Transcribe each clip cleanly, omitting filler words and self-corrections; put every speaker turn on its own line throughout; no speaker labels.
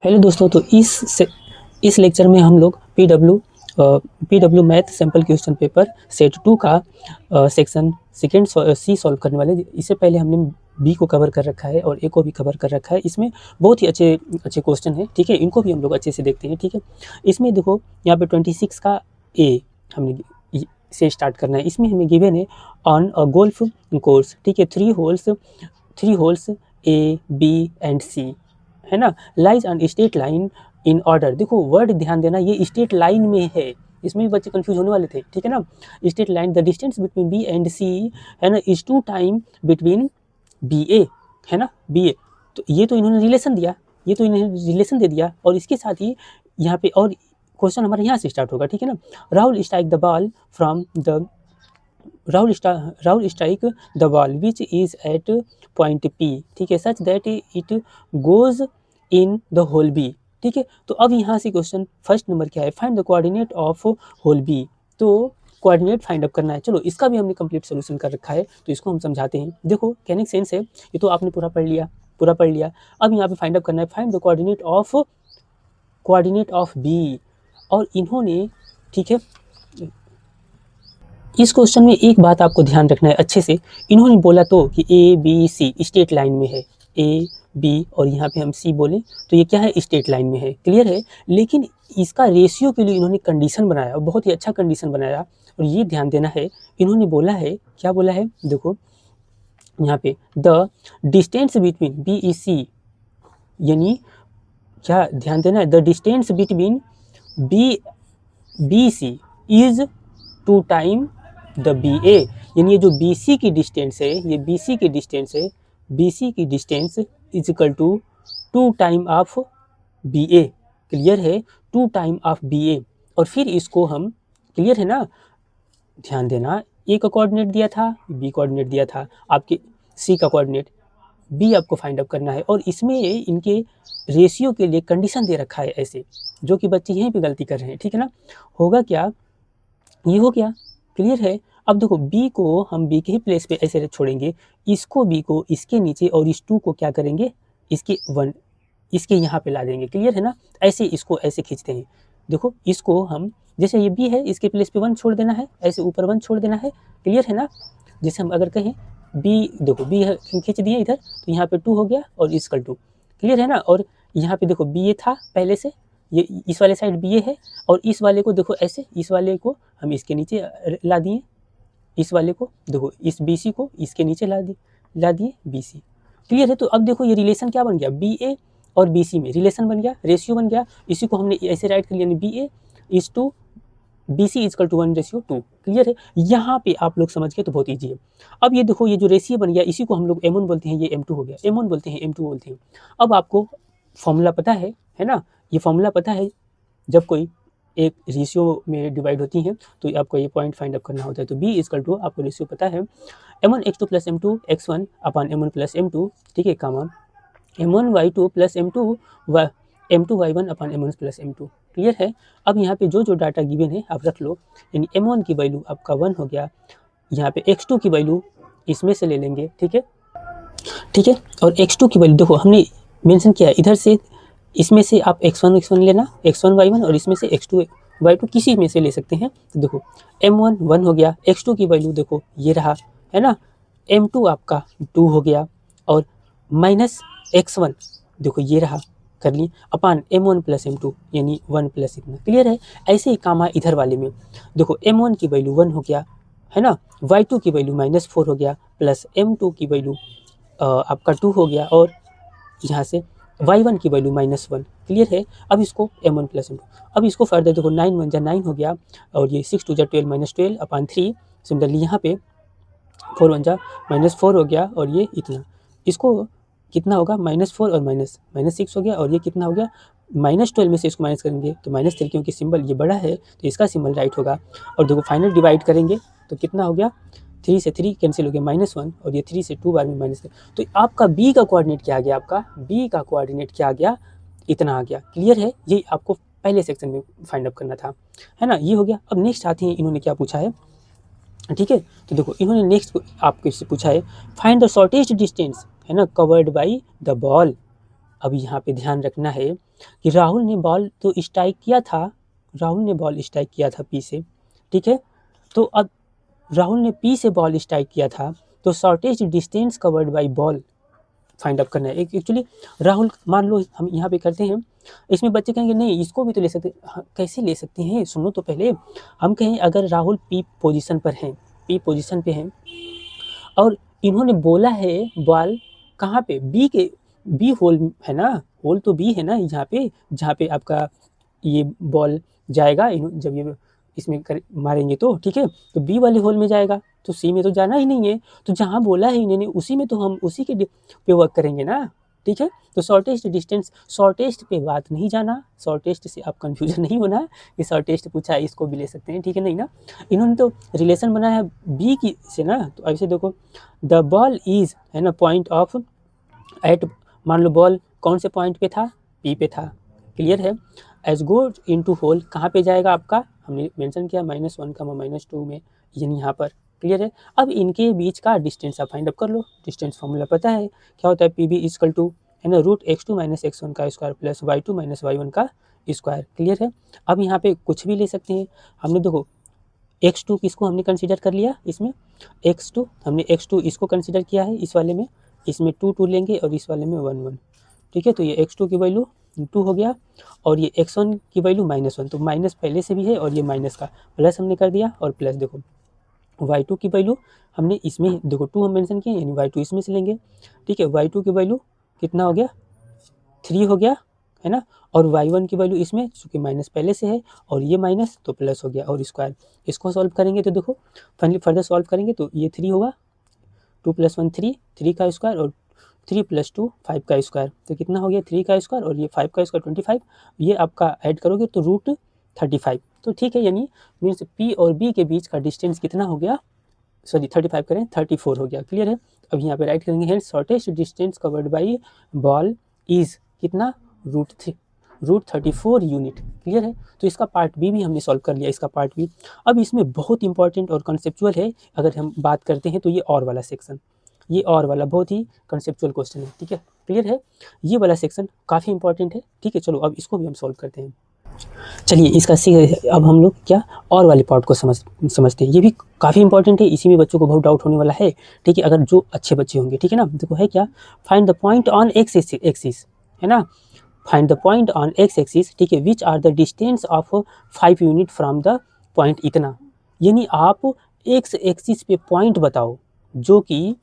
Hello दोस्तों, तो इस लेक्चर में हम लोग PW math sample question paper set 2 का सेक्शन सेकेंड सी सॉल्व करने वाले। इससे पहले हमने बी को कवर कर रखा है और ए को भी कवर कर रखा है। इसमें बहुत ही अच्छे अच्छे क्वेश्चन हैं, ठीक है। इनको भी हम लोग अच्छे से देखते हैं, ठीक है। इसमें देखो यहाँ पे 26 का ए हमने से स्टार्ट करना है। इसमें हमें गिवन है ऑन अ गोल्फ कोर्स, ठीक है। Three holes A B and C, है ना, lies on straight line in order. देखो वर्ड ध्यान देना, ये स्ट्रेट लाइन में है, इसमें भी बच्चे कंफ्यूज होने वाले थे, ठीक है ना। Straight line, the distance between B and C, है ना, is 2 time between B A, है ना, बी ए। तो ये तो इन्होंने रिलेशन दिया, ये तो इन्होंने रिलेशन दे दिया, और इसके साथ ही यहाँ पे और क्वेश्चन हमारा यहाँ से स्टार्ट होगा, ठीक है ना। Rahul strike the ball from the Rahul strike the ball which is at point P, ठीक है, such that it goes in the hole B, ठीक है। तो अब यहाँ से क्वेश्चन फर्स्ट नंबर क्या है, find the coordinate of whole B. तो कोऑर्डिनेट फाइंड अप करना है। चलो इसका भी हमने कंप्लीट सोल्यूशन कर रखा है, तो इसको हम समझाते हैं। देखो कहने का सेंस है, ये तो आपने पूरा पढ़ लिया। अब यहाँ पे फाइंड अप करना है, find the coordinate of B. और इन्होंने, ठीक है, इस क्वेश्चन में एक बात आपको ध्यान रखना है अच्छे से। इन्होंने बोला तो कि A B C straight line में है, ए बी और यहाँ पे हम सी बोले तो ये क्या है, स्ट्रेट लाइन में है, क्लियर है। लेकिन इसका रेशियो के लिए इन्होंने कंडीशन बनाया, बहुत ही अच्छा कंडीशन बनाया। और ये ध्यान देना है, इन्होंने बोला है, क्या बोला है, देखो यहाँ पे the distance between B E C, यानी क्या ध्यान देना है, the distance between B C is 2 time the B A, यानी ये जो बी सी की डिस्टेंस है, ये बी सी की डिस्टेंस है, बी सी की distance is equal to 2 time of B A, clear है, 2 टाइम ऑफ बी ए। और फिर इसको हम, क्लियर है ना, ध्यान देना, ए का कोऑर्डिनेट दिया था, बी कोऑर्डिनेट दिया था, आपके सी का कोऑर्डिनेट, बी आपको फाइंड आउट करना है। और इसमें इनके रेशियो के लिए कंडीशन दे रखा है ऐसे, जो कि बच्चे यहीं पे गलती कर रहे हैं, ठीक है ना। होगा क्या, ये हो गया, क्लियर है। अब देखो बी को हम बी के ही प्लेस पे ऐसे छोड़ेंगे, इसको बी को इसके नीचे और इस 2 को क्या करेंगे, इसके यहाँ पे ला देंगे, क्लियर है ना। ऐसे इसको ऐसे खींचते हैं। देखो इसको हम, जैसे ये बी है, इसके प्लेस पे 1 छोड़ देना है, ऐसे ऊपर 1 छोड़ देना है, क्लियर है ना। जैसे हम अगर कहें बी, देखो बी खींच दिए इधर, तो यहाँ पे 2 हो गया और इसका 2, क्लियर है ना। और यहाँ पे देखो बी ए था पहले से, ये इस वाले साइड बी ए है, और इस वाले को देखो ऐसे, इस वाले को हम इसके नीचे ला दिए, इस वाले को देखो, इस बी सी को इसके नीचे ला दिए बी सी, क्लियर है। तो अब देखो ये रिलेशन क्या बन गया, बी ए और बी सी में रिलेशन बन गया, रेशियो बन गया। इसी को हमने ऐसे राइट कर लिया, B A is to B C equal to 1:2, clear है। यहाँ पे आप लोग समझ गए तो बहुत ईजी है। अब ये देखो, ये जो रेशियो बन गया, इसी को हम लोग M1 बोलते हैं, ये M2 हो गया, M1 बोलते हैं, M2 बोलते हैं। अब आपको फॉर्मूला पता है ना, ये फॉर्मूला पता है, जब कोई एक रेशियो में डिवाइड होती हैं तो आपको ये पॉइंट फाइंड अप करना होता है। तो B इजकल टू, आपको रेशियो पता है, M1x2 प्लस M2 x1 अपान M1 प्लस M2, ठीक है, कामा M1y2 प्लस M2 y1 अपान M1 प्लस M2, क्लियर है। अब यहाँ पे जो डाटा गिवन है आप रख लो, यानी M1 की वैल्यू आपका 1 हो गया, यहाँ पे x2 की वैल्यू इसमें से ले लेंगे, ठीक है, ठीक है। और x2 की वैल्यू देखो हमने मेंशन किया है, इधर से इसमें से आप x1 लेना, x1 y1, और इसमें से x2 y2 किसी में से ले सकते हैं। तो देखो M1 1 हो गया, x2 की वैल्यू देखो ये रहा, है ना, M2 आपका 2 हो गया, और माइनस x1 देखो ये रहा, कर ली, अपान M1 प्लस M2 यानी 1 प्लस इतना, क्लियर है। ऐसे ही कामा इधर वाले में देखो, M1 की वैल्यू 1 हो गया, है ना, y2 की वैल्यू -4 हो गया, प्लस M2 की वैल्यू आपका 2 हो गया, और यहाँ से y1 की वैल्यू -1, क्लियर है। अब इसको M1 प्लस M2, अब इसको फर्दर देखो, 9 1 जा 9 हो गया, और ये 6 2 जा 12 -12 अपान 3। सिमिलरली यहाँ पे 4 1 जा -4 हो गया, और ये इतना, इसको कितना होगा, -4 और -6 हो गया, और ये कितना हो गया, -12 में से इसको माइनस करेंगे तो -3, क्योंकि सिंबल ये बड़ा है तो इसका सिंबल राइट होगा। और देखो फाइनल डिवाइड करेंगे तो कितना हो गया, 3 से 3 कैंसिल हो गया, -1, और ये 3 से 2 बार में -3। तो आपका बी का कोऑर्डिनेट क्या आ गया, आपका बी का कोऑर्डिनेट क्या आ गया, इतना आ गया, क्लियर है। ये आपको पहले सेक्शन में फाइंड अप करना था, है ना, ये हो गया। अब नेक्स्ट आते हैं, इन्होंने क्या पूछा है, ठीक है। तो देखो इन्होंने नेक्स्ट आपको इससे पूछा है, फाइंड द शॉर्टेस्ट डिस्टेंस, है ना, कवर्ड बाई द बॉल अब यहाँ पे ध्यान रखना है कि राहुल ने बॉल तो स्ट्राइक किया था, राहुल ने बॉल स्ट्राइक किया था पी से, ठीक है। तो अब राहुल ने पी से बॉल स्ट्राइक किया था, तो shortest distance covered by ball find out करना है। एक्चुअली राहुल, मान लो हम यहाँ पे करते हैं, इसमें बच्चे कहेंगे नहीं इसको भी तो ले सकते हैं। हाँ, कैसे ले सकते हैं, सुनो तो पहले। हम कहें अगर राहुल पी पोजीशन पर हैं, पी पोजीशन पे हैं और इन्होंने बोला है बॉल कहाँ पे, बी के, बी होल है ना, होल तो बी है ना यहाँ पे, जहाँ पे आपका ये बॉल जाएगा, जब ये इसमें मारेंगे तो ठीक है, तो बी वाले होल में जाएगा, तो सी में तो जाना ही नहीं है। तो जहाँ बोला है इन्होंने उसी में तो हम उसी के पे वर्क करेंगे ना, ठीक है। तो शॉर्टेस्ट डिस्टेंस, शॉर्टेस्ट पे बात नहीं जाना, शॉर्टेस्ट से आप कंफ्यूजन नहीं होना, ये शॉर्टेस्ट पूछा है इसको भी ले सकते हैं, ठीक है नहीं ना। इन्होंने तो रिलेशन बनाया है बी की से ना, तो ऐसे देखो द बॉल इज है ना पॉइंट ऑफ एट, मान लो बॉल कौन से पॉइंट पे था, पी पे था, क्लियर है। एज गोज इनटू होल कहाँ पे जाएगा आपका, हमने मेंशन किया -1, -2 में, यानी यहाँ पर, क्लियर है। अब इनके बीच का डिस्टेंस आप फाइंड अप कर लो, डिस्टेंस फॉर्मूला पता है क्या होता है, पी बी इक्वल टू है ना √(x2 - x1) का स्क्वायर प्लस y2 - y1 का स्क्वायर, क्लियर है। अब यहाँ पे कुछ भी ले सकते हैं, हमने देखो x2 किसको हमने कंसीडर कर लिया, इसमें x2 हमने x2 इसको कंसीडर किया है इस वाले में, इसमें 2 लेंगे और इस वाले में 1 ठीक है। तो ये x2 की वैल्यू 2 हो गया और ये x1 की वैल्यू -1, तो माइनस पहले से भी है और ये माइनस का प्लस हमने कर दिया, और प्लस देखो y2 की वैल्यू हमने इसमें देखो 2 हम मेंशन किए, यानी y2 इसमें से लेंगे, ठीक है। y2 की वैल्यू कितना हो गया, 3 हो गया है ना, और y1 की वैल्यू इसमें चूँकि माइनस पहले से है और ये माइनस तो प्लस हो गया, और स्क्वायर, इसको सॉल्व करेंगे तो देखो फाइनली फर्दर सॉल्व करेंगे तो ये 3 होगा, 2 + 1 3, 3 का स्क्वायर और 3 + 2 5 का स्क्वायर, तो कितना हो गया 3 का स्क्वायर और ये 5 का स्क्वायर 25, ये आपका ऐड करोगे तो √35, तो ठीक है। यानी मीन्स पी और बी के बीच का डिस्टेंस कितना हो गया, सॉरी 35 करें 34 हो गया, क्लियर है। अब यहाँ पे राइट करेंगे, hence shortest distance covered by ball is कितना, √34 यूनिट, क्लियर है। तो इसका पार्ट बी भी हमने सॉल्व कर लिया, इसका पार्ट बी। अब इसमें बहुत इंपॉर्टेंट और कंसेप्चुअल है, अगर हम बात करते हैं तो ये और वाला सेक्शन, ये और वाला बहुत ही कंसेप्चुअल क्वेश्चन है, ठीक है, क्लियर है। ये वाला सेक्शन काफ़ी इंपॉर्टेंट है, ठीक है। चलो अब इसको भी हम सॉल्व करते हैं। चलिए इसका अब हम लोग क्या और वाले पार्ट को समझते हैं, ये भी काफ़ी इंपॉर्टेंट है, इसी में बच्चों को बहुत डाउट होने वाला है, ठीक है, अगर जो अच्छे बच्चे होंगे, ठीक है ना। देखो है क्या, find the point on X axis है ना, find the point on X axis, ठीक है, which are the distance of 5 unit from the point इतना, यानी आप एक्स एक्सिस पे पॉइंट बताओ जो कि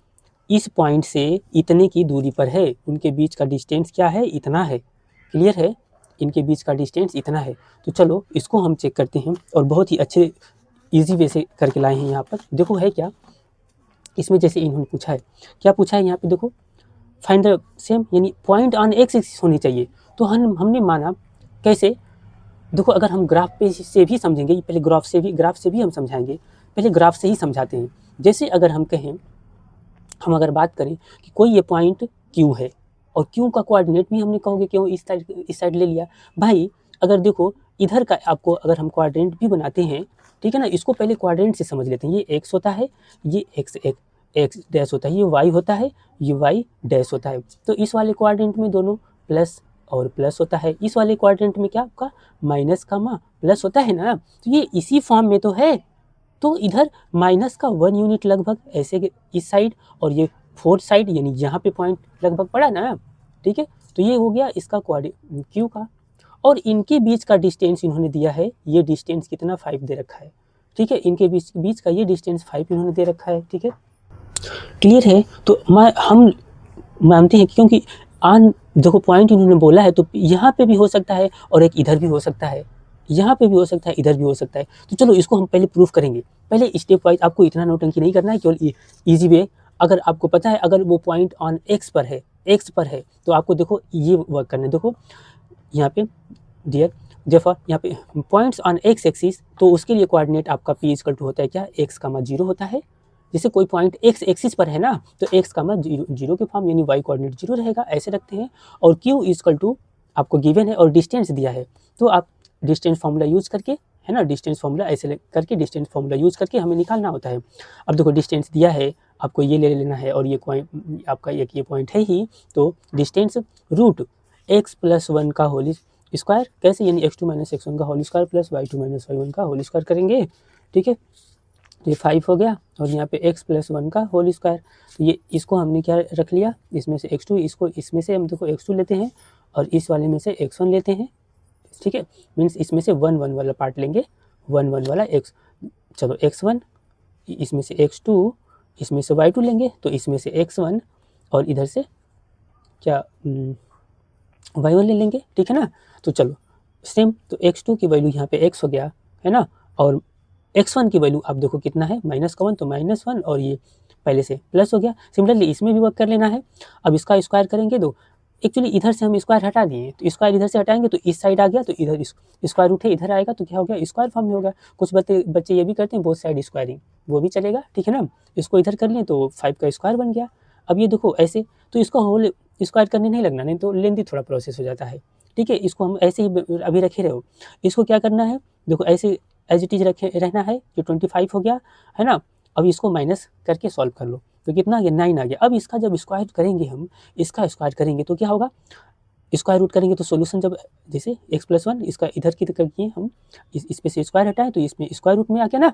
इस पॉइंट से इतने की दूरी पर है, उनके बीच का डिस्टेंस क्या है, इतना है, क्लियर है, इनके बीच का डिस्टेंस इतना है। तो चलो इसको हम चेक करते हैं, और बहुत ही अच्छे इजी वे से करके लाए हैं यहाँ पर। देखो है क्या, इसमें जैसे इन्होंने पूछा है, क्या पूछा है यहाँ पे देखो, फाइंड द सेम, यानी पॉइंट ऑन एक्स एक्सिस होनी चाहिए, तो हमने माना कैसे, देखो अगर हम ग्राफ पे से भी समझेंगे, पहले ग्राफ से भी हम समझाएंगे, पहले ग्राफ से ही समझाते हैं। जैसे अगर हम कहें, हम अगर बात करें कि कोई ये पॉइंट क्यू है, और क्यू का कोऑर्डिनेट भी हमने कहोगे क्यों इस साइड ले लिया भाई, अगर देखो इधर का आपको अगर हम कोऑर्डिनेट भी बनाते हैं, ठीक है ना, इसको पहले कोऑर्डिनेट से समझ लेते हैं। ये एक्स होता है, ये एक्स डैश होता है, ये वाई होता है, ये वाई डैश होता है। तो इस वाले कोऑर्डिनेट में दोनों प्लस और प्लस होता है, इस वाले कोऑर्डिनेट में क्या आपका माइनस का प्लस होता है ना, तो ये इसी फॉर्म में तो है। तो इधर माइनस का 1 यूनिट लगभग ऐसे इस साइड, और ये 4 साइड, यानी यहाँ पे पॉइंट लगभग पड़ा ना, ठीक है। तो ये हो गया इसका कोऑर्डिनेट क्यू का, और इनके बीच का डिस्टेंस इन्होंने दिया है, ये डिस्टेंस कितना 5 दे रखा है, ठीक है, इनके बीच का ये डिस्टेंस 5 इन्होंने दे रखा है, ठीक है, क्लियर है। तो हम मानते हैं क्योंकि देखो पॉइंट इन्होंने बोला है, तो यहाँ पे भी हो सकता है और एक इधर भी हो सकता है, यहाँ पे भी हो सकता है, इधर भी हो सकता है। तो चलो इसको हम पहले प्रूफ करेंगे, पहले स्टेप वाइज, आपको इतना नौटंकी नहीं करना है, केवल इजी वे, अगर आपको पता है अगर वो पॉइंट ऑन एक्स पर है तो आपको देखो ये वर्क करना है। देखो यहाँ पे डियर देखो यहाँ पे पॉइंट्स ऑन एक्स एक्सिस, तो उसके लिए कोऑर्डिनेट आपका p = होता है क्या, x, 0 होता है। जैसे कोई पॉइंट एक्स एक्सिस पर है ना, तो x, 0 के फॉर्म, यानी y कोऑर्डिनेट 0 रहेगा, ऐसे रखते हैं। और q = आपको गिवन है और डिस्टेंस दिया है, तो आप डिस्टेंस फार्मूला यूज करके, है ना, डिस्टेंस फार्मूला ऐसे करके, डिस्टेंस फार्मूला यूज करके हमें निकालना होता है। अब देखो डिस्टेंस दिया है, आपको ये ले लेना है, और ये आपका एक ये पॉइंट है ही, तो distance root X plus one का होल स्क्वायर, कैसे, यानी x2 माइनस x1 का whole square plus y2 minus y1 का होल स्क्वायर करेंगे, ठीक है। ये 5 हो गया और यहाँ पे x प्लस वन का होल स्क्वायर, तो ये इसको हमने क्या रख लिया, इसमें से x2, इसको इसमें से हम देखो x2 लेते हैं और इस वाले में से x1 लेते हैं, ठीक है। मीन्स इसमें से 1 1 वाला पार्ट लेंगे, 1 1 वाला x, चलो x1, इसमें से x2, इसमें से y2 लेंगे, तो इसमें से x1 और इधर से क्या y1 ले लेंगे, ठीक है ना। तो चलो सेम, तो x2 की वैल्यू यहाँ पे x हो गया है ना, और x1 की वैल्यू आप देखो कितना है, माइनस का 1, तो -1 और ये पहले से प्लस हो गया। सिमिलरली इसमें भी वर्क कर लेना है। अब इसका स्क्वायर करेंगे तो एक्चुअली इधर से हम स्क्वायर हटा दिए, तो स्क्वायर इधर से हटाएंगे तो इस साइड आ गया, तो इधर स्क्वायर रूट है इधर आएगा, तो क्या हो गया, स्क्वायर फॉर्म में हो गया। कुछ बच्चे ये भी करते हैं बोथ साइड स्क्वायरिंग, वो भी चलेगा, ठीक है ना। इसको इधर कर लें तो 5 का स्क्वायर बन गया। अब ये देखो ऐसे, तो इसको होल स्क्वायर करने नहीं लगना, नहीं तो लेंदी थोड़ा प्रोसेस हो जाता है, ठीक है। इसको हम ऐसे ही अभी रखे रहो, इसको क्या करना है, देखो ऐसे एज इट इज रखे रहना है, जो 25 हो गया है ना। अब इसको माइनस करके सॉल्व कर लो, तो कितना आ गया, 9 आ गया। अब इसका जब स्क्वायर करेंगे हम, इसका स्क्वायर करेंगे तो क्या होगा, स्क्वायर रूट करेंगे तो सोल्यूशन जब जैसे x प्लस 1 इसका इधर की तरफ किए हम, इस पे से स्क्वायर हटाएं तो इसमें स्क्वायर रूट में आ गया ना,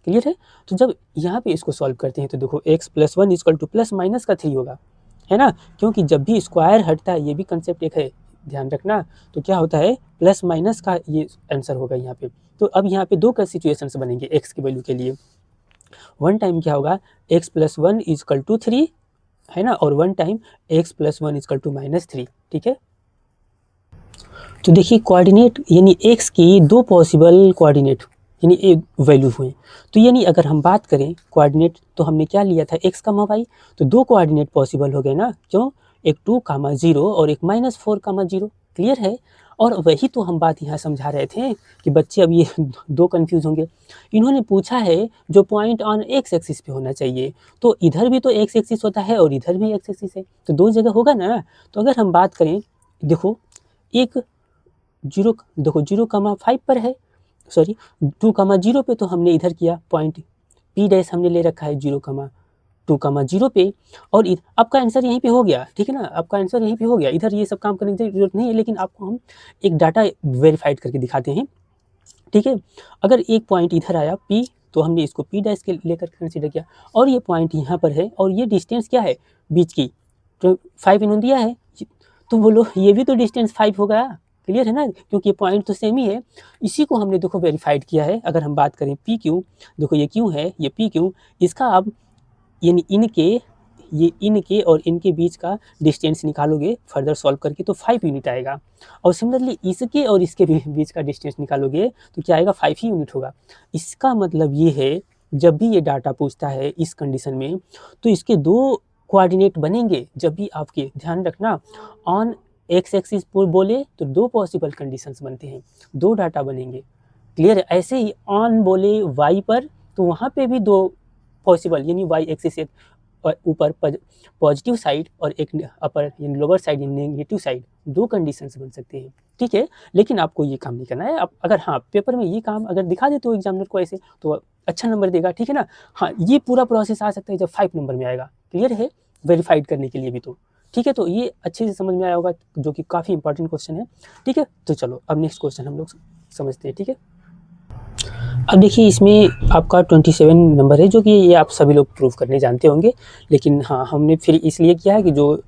क्लियर है। तो जब यहाँ पे इसको सॉल्व करते हैं तो देखो x plus 1 equal two plus minus का 3 होगा, है ना, क्योंकि जब भी स्क्वायर हटता है, ये भी कंसेप्ट एक है, ध्यान रखना, तो क्या होता है प्लस माइनस का ये आंसर होगा यहाँ पे। तो अब यहाँ पे दो सिचुएशंस बनेंगे x की वैल्यू के लिए। वन टाइम क्या होगा, x प्लस 1 इक्वल टू 3, है ना, और one time x plus 1 equal to -3, ठीक है। तो देखिए कोऑर्डिनेट यानी x की दो पॉसिबल कोऑर्डिनेट यानी एक वैल्यू हुए, तो यानी अगर हम बात करें कोऑर्डिनेट, तो हमने क्या लिया था x, y, तो दो कोऑर्डिनेट पॉसिबल हो गए ना, क्यों, एक 2, 0 और एक -4, 0, क्लियर है। और वही तो हम बात यहाँ समझा रहे थे कि बच्चे अब ये दो कंफ्यूज होंगे। इन्होंने पूछा है जो पॉइंट ऑन x एक्सिस पे होना चाहिए, तो इधर भी तो x एक्सिस होता है और इधर भी x एक्सिस है, तो दो जगह होगा ना। तो अगर हम बात करें, देखो एक 0, देखो 0,5 पर है, सॉरी 2,0 पे, तो हमने इधर किया पॉइंट P डैश हमने ले रखा है 0,2,0 पे, और आपका आंसर यहीं पे हो गया, ठीक है ना, आपका आंसर यहीं पे हो गया। इधर ये सब काम करने की जरूरत नहीं है, लेकिन आपको हम एक डाटा वेरीफाइड करके दिखाते हैं, ठीक है। अगर एक पॉइंट इधर आया P, तो हमने इसको P डैश के लेकर कंसिडर किया, और ये पॉइंट यहाँ पर है, और ये डिस्टेंस क्या है बीच की, तो 5 इन्होंने दिया है, तो बोलो ये भी तो डिस्टेंस 5 होगा, क्लियर है ना, क्योंकि ये पॉइंट तो सेम ही है। इसी को हमने देखो वेरीफाइड किया है। अगर हम बात करें पी क्यू, देखो ये क्यू है, ये पी क्यू, इसका अब यानी इनके और इनके बीच का डिस्टेंस निकालोगे फर्दर सॉल्व करके, तो 5 यूनिट आएगा। और सिमिलरली इसके और इसके बीच का डिस्टेंस निकालोगे तो क्या आएगा, 5 ही यूनिट होगा। इसका मतलब ये है, जब भी ये डाटा पूछता है इस कंडीशन में, तो इसके दो कोऑर्डिनेट बनेंगे। जब भी आपके ध्यान रखना, ऑन एक्स एक्सिस बोले तो दो पॉसिबल कंडीशंस बनते हैं, दो डाटा बनेंगे, क्लियर है। ऐसे ही ऑन बोले वाई पर, तो वहाँ पे भी दो पॉसिबल, यानी वाई एक्सिस एक ऊपर पॉजिटिव साइड और एक अपर यानी लोअर साइड यानी नेगेटिव साइड, दो कंडीशंस बन सकते हैं, ठीक है। लेकिन आपको ये काम नहीं करना है। आप अगर हाँ पेपर में ये काम अगर दिखा देते हो एग्जामिनर को ऐसे, तो अच्छा नंबर देगा, ठीक है ना। हाँ ये पूरा प्रोसेस आ सकता है जब 5 नंबर में आएगा, क्लियर है, वेरीफाइड करने के लिए भी, तो ठीक है। तो ये अच्छे से समझ में आया होगा, जो कि काफ़ी इंपॉर्टेंट क्वेश्चन है, ठीक है। तो चलो अब नेक्स्ट क्वेश्चन हम लोग समझते हैं, ठीक है। अब देखिए इसमें आपका 27 नंबर है, जो कि ये आप सभी लोग प्रूव करने जानते होंगे, लेकिन हाँ हमने फिर इसलिए किया है कि जो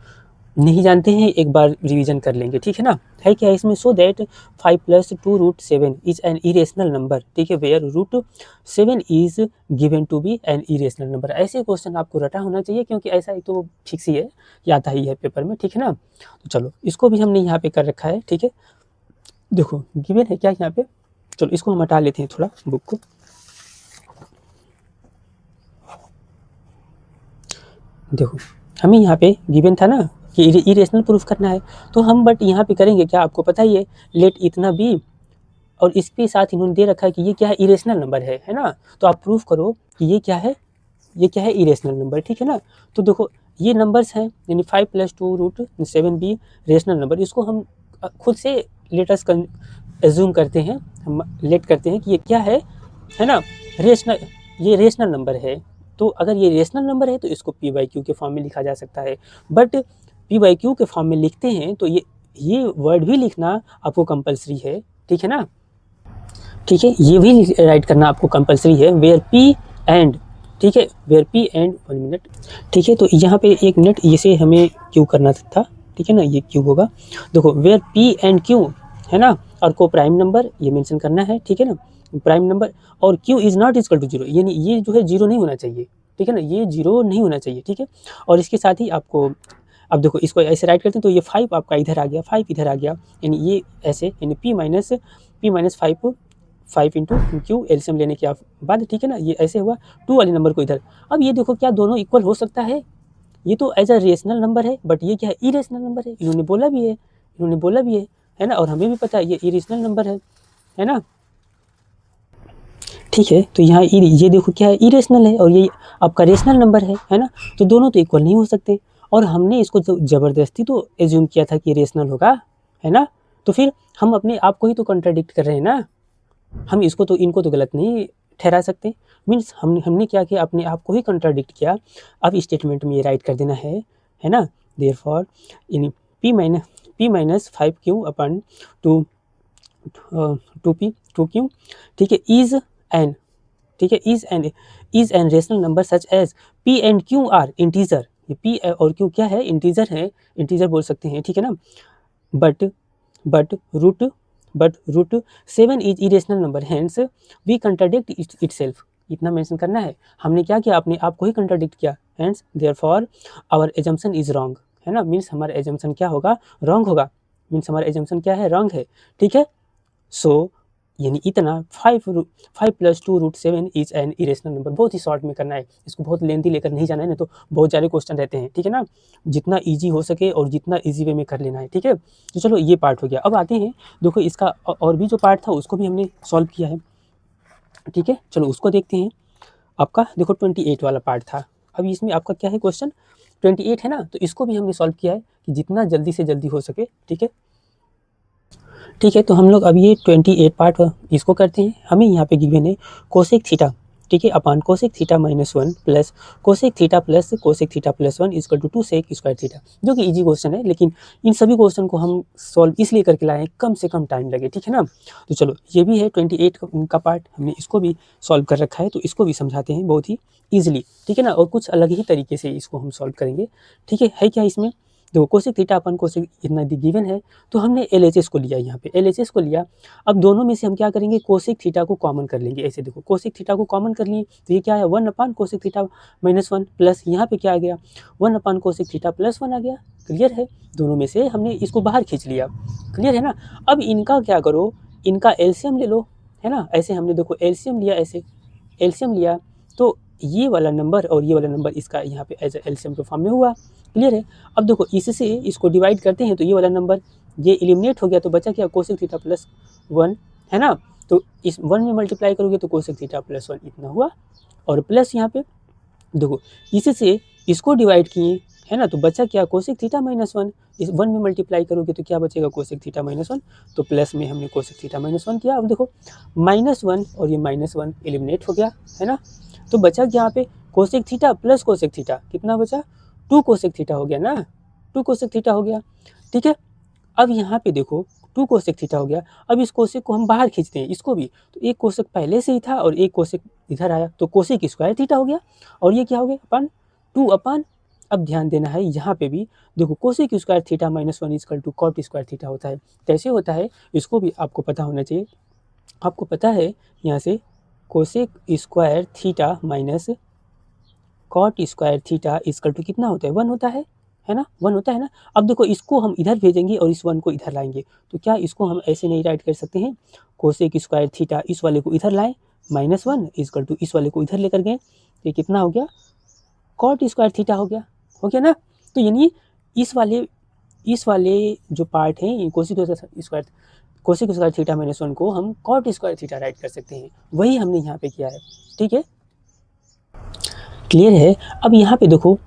नहीं जानते हैं एक बार रिवीजन कर लेंगे, ठीक है ना। है क्या इसमें, so that 5 + 2√7 is an irrational number, ठीक है, where √7 is given to be an irrational number. ऐसे क्वेश्चन आपको रटा होना चाहिए, क्योंकि ऐसा एक तो फिक्स ही है, ये आता ही है पेपर में, ठीक है ना। तो चलो इसको भी हमने यहाँ पे कर रखा है, ठीक है। देखो गिवन है क्या यहाँ पे, चलो इसको हम हटा लेते हैं थोड़ा बुक को। देखो हमें यहाँ पे गिवन था ना कि इरेशनल प्रूफ करना है, तो हम बट यहाँ पे करेंगे क्या, आपको पता ही है, लेट इतना बी, और इसके साथ इन्होंने दे रखा है कि ये क्या है, इरेशनल नंबर है ना। तो आप प्रूफ करो कि ये क्या है, ये क्या है, इरेशनल नंबर, ठीक है ना। तो देखो ये नंबर्स हैं, यानी 5 + 2√7 भी रेशनल नंबर, इसको हम खुद से लेटस एज्यूम करते हैं, हम लेट करते हैं कि ये क्या है ना, रेशनल, ये रेशनल नंबर है। तो अगर ये रेशनल नंबर है तो इसको P/Q के फॉर्म में लिखा जा सकता है, बट P/Q के फॉर्म में लिखते हैं तो ये ये वर्ड भी लिखना आपको कंपलसरी है, ठीक है ना, ठीक है, ये भी राइट करना आपको कंपलसरी है, वेयर पी एंड, ठीक है, वेयर पी एंड 1 मिनट, ठीक है, तो यहाँ पे 1 मिनट इसे हमें क्यू करना था, ठीक है ना, ये क्यू होगा, देखो वेयर पी एंड क्यू है ना, और को प्राइम नंबर ये मेंशन करना है, ठीक है ना, प्राइम नंबर, और Q is not equal to 0, यानी ये जो है 0 नहीं होना चाहिए, ठीक है ना, ये 0 नहीं होना चाहिए, ठीक है, और इसके साथ ही आपको अब देखो इसको ऐसे राइट करते हैं तो ये 5 आपका इधर आ गया, 5 इधर आ गया, यानी ये ऐसे, यानी p minus 5 into Q LCM लेने के बाद, ठीक है ना, ये ऐसे हुआ 2 वाले नंबर को इधर। अब ये देखो क्या दोनों इक्वल हो सकता है, ये तो एज अ रेशनल नंबर है, बट ये क्या है, इरेशनल नंबर है, इन्होंने बोला भी है ना, और हमें भी पता है ये इरेशनल नंबर है ना, ठीक है, तो यहाँ ये देखो क्या है, इरेशनल है और ये आपका रेशनल नंबर है ना, तो दोनों तो इक्वल नहीं हो सकते, और हमने इसको तो ज़बरदस्ती तो एज्यूम किया था कि रेशनल होगा, है ना, तो फिर हम अपने आप को ही तो कॉन्ट्राडिक्ट कर रहे हैं ना, हम इसको तो इनको तो गलत नहीं ठहरा सकते, मीन्स हमने क्या किया, अपने आप को ही कॉन्ट्राडिक्ट किया। अब स्टेटमेंट में ये राइट कर देना है ना, therefore in p minus 5q upon two Q, ठीक है, इज एन, ठीक है, is an rational number such as p and q are integer, ये p और q क्या है, इंटीजर है, इंटीजर बोल सकते हैं, ठीक है ना, but root 7 is irrational number, hence we contradict itself, इतना मेंशन करना है, हमने क्या किया, अपने आप को ही कंट्राडिक्ट किया, hence therefore our assumption is wrong, है ना, मीन्स हमारा एजम्पशन क्या होगा, रॉन्ग होगा, मीन्स हमारा एजम्पशन क्या है, रॉन्ग है, ठीक है, सो यानी इतना 5 + 2 √7 इज एन इरेशनल नंबर, बहुत ही शॉर्ट में करना है, इसको बहुत लेंथी लेकर नहीं जाना है, नहीं तो बहुत सारे क्वेश्चन रहते हैं, ठीक है ना, जितना इजी हो सके और जितना इजी वे में कर लेना है, ठीक है, तो चलो ये पार्ट हो गया। अब आते हैं, देखो इसका और भी जो पार्ट था उसको भी हमने सॉल्व किया है, ठीक है, चलो उसको देखते हैं। आपका देखो 28 वाला पार्ट था, अभी इसमें आपका क्या है क्वेश्चन 28 है ना, तो इसको भी हमने सॉल्व किया है कि जितना जल्दी से जल्दी हो सके, ठीक है, ठीक है, तो हम लोग अब ये 28 पार्ट इसको करते हैं, हमें यहाँ पे गिवन है कोसेक थीटा, ठीक है, अपान cosec theta -1 plus cosec theta plus cosec theta +1 equal to 2 sec square theta, जो कि इजी क्वेश्चन है, लेकिन इन सभी क्वेश्चन को हम सॉल्व इसलिए करके लाए हैं कम से कम टाइम लगे, ठीक है ना, तो चलो ये भी है 28 का पार्ट, हमने इसको भी सॉल्व कर रखा है, तो इसको भी समझाते हैं बहुत ही ईजिली, ठीक है ना, और कुछ अलग ही तरीके से इसको हम सॉल्व करेंगे, ठीक है क्या इसमें, देखो कोसेक थीटा अपन कोसेक इतना गिवन है, तो हमने LHS को लिया, यहाँ पे LHS को लिया, अब दोनों में से हम क्या करेंगे, कोसेक थीटा को कॉमन कर लेंगे, ऐसे देखो कोसेक थीटा को कॉमन कर लिए, तो ये क्या है 1 कोसेक थीटा -1 प्लस यहाँ पे क्या आ गया 1 कोसेक थीटा +1 आ गया, क्लियर है, दोनों में से हमने इसको बाहर खींच लिया, क्लियर है ना, अब इनका क्या करो, इनका एलसीएम ले लो, है ना, ऐसे हमने देखो एलसीएम लिया, ऐसे एलसीएम लिया, तो ये वाला नंबर और ये वाला नंबर इसका यहाँ पे एज एलसीएम के फॉर्म में हुआ, क्लियर है, अब देखो इससे इसको डिवाइड करते हैं तो ये वाला नंबर ये एलिमिनेट हो गया, तो बचा क्या कोसेक थीटा +1, है ना, तो इस 1 में मल्टीप्लाई करोगे तो कोसेक थीटा +1 इतना हुआ, और प्लस यहाँ पे देखो इससे इसको डिवाइड किए, है ना, तो बचा क्या कोसेक थीटा -1, इस 1 में मल्टीप्लाई करोगे तो क्या बचेगा कोसेक थीटा -1, तो प्लस में हमने कोसेक थीटा -1 किया, अब देखो -1 और ये -1 एलिमिनेट हो गया, है ना, तो बचा यहाँ पे cosec theta plus cosec theta, कितना बचा 2 कोसेक थीटा हो गया ना, 2 कोसेक थीटा हो गया, ठीक है, अब यहाँ पे देखो 2 कोसेक थीटा हो गया, अब इस कोसेक को हम बाहर खींचते हैं इसको भी, तो एक कोसेक पहले से ही था और एक कोसेक इधर आया, तो कोसेक स्क्वायर थीटा हो गया, और ये क्या हो गया अपन 2 अब ध्यान देना है यहाँ पे भी, देखो cosec square theta -1 equal to cot square theta होता है, कैसे होता है इसको भी आपको पता होना चाहिए, आपको पता है यहाँ से cosec square theta minus cot square theta equal to कितना होता है 1 होता है ना, 1 होता है ना, अब देखो इसको हम इधर भेजेंगे और इस 1 को इधर लाएंगे, तो क्या इसको हम ऐसे नहीं राइट कर सकते हैं, कोसेक स्क्वायर थीटा इस वाले को इधर लाएं -1 इक्वल टू इस वाले को इधर लेकर गए, ये कितना हो गया कॉट स्क्वायर थीटा हो गया ना, तो यानी इस वाले जो पार्ट है कोसेक स्क्वायर थीटा -1 को हम कॉट स्क्वायर थीटा राइट कर सकते हैं, वही हमने यहाँ पे किया है, ठीक है, क्लियर है। अब यहाँ पे देखो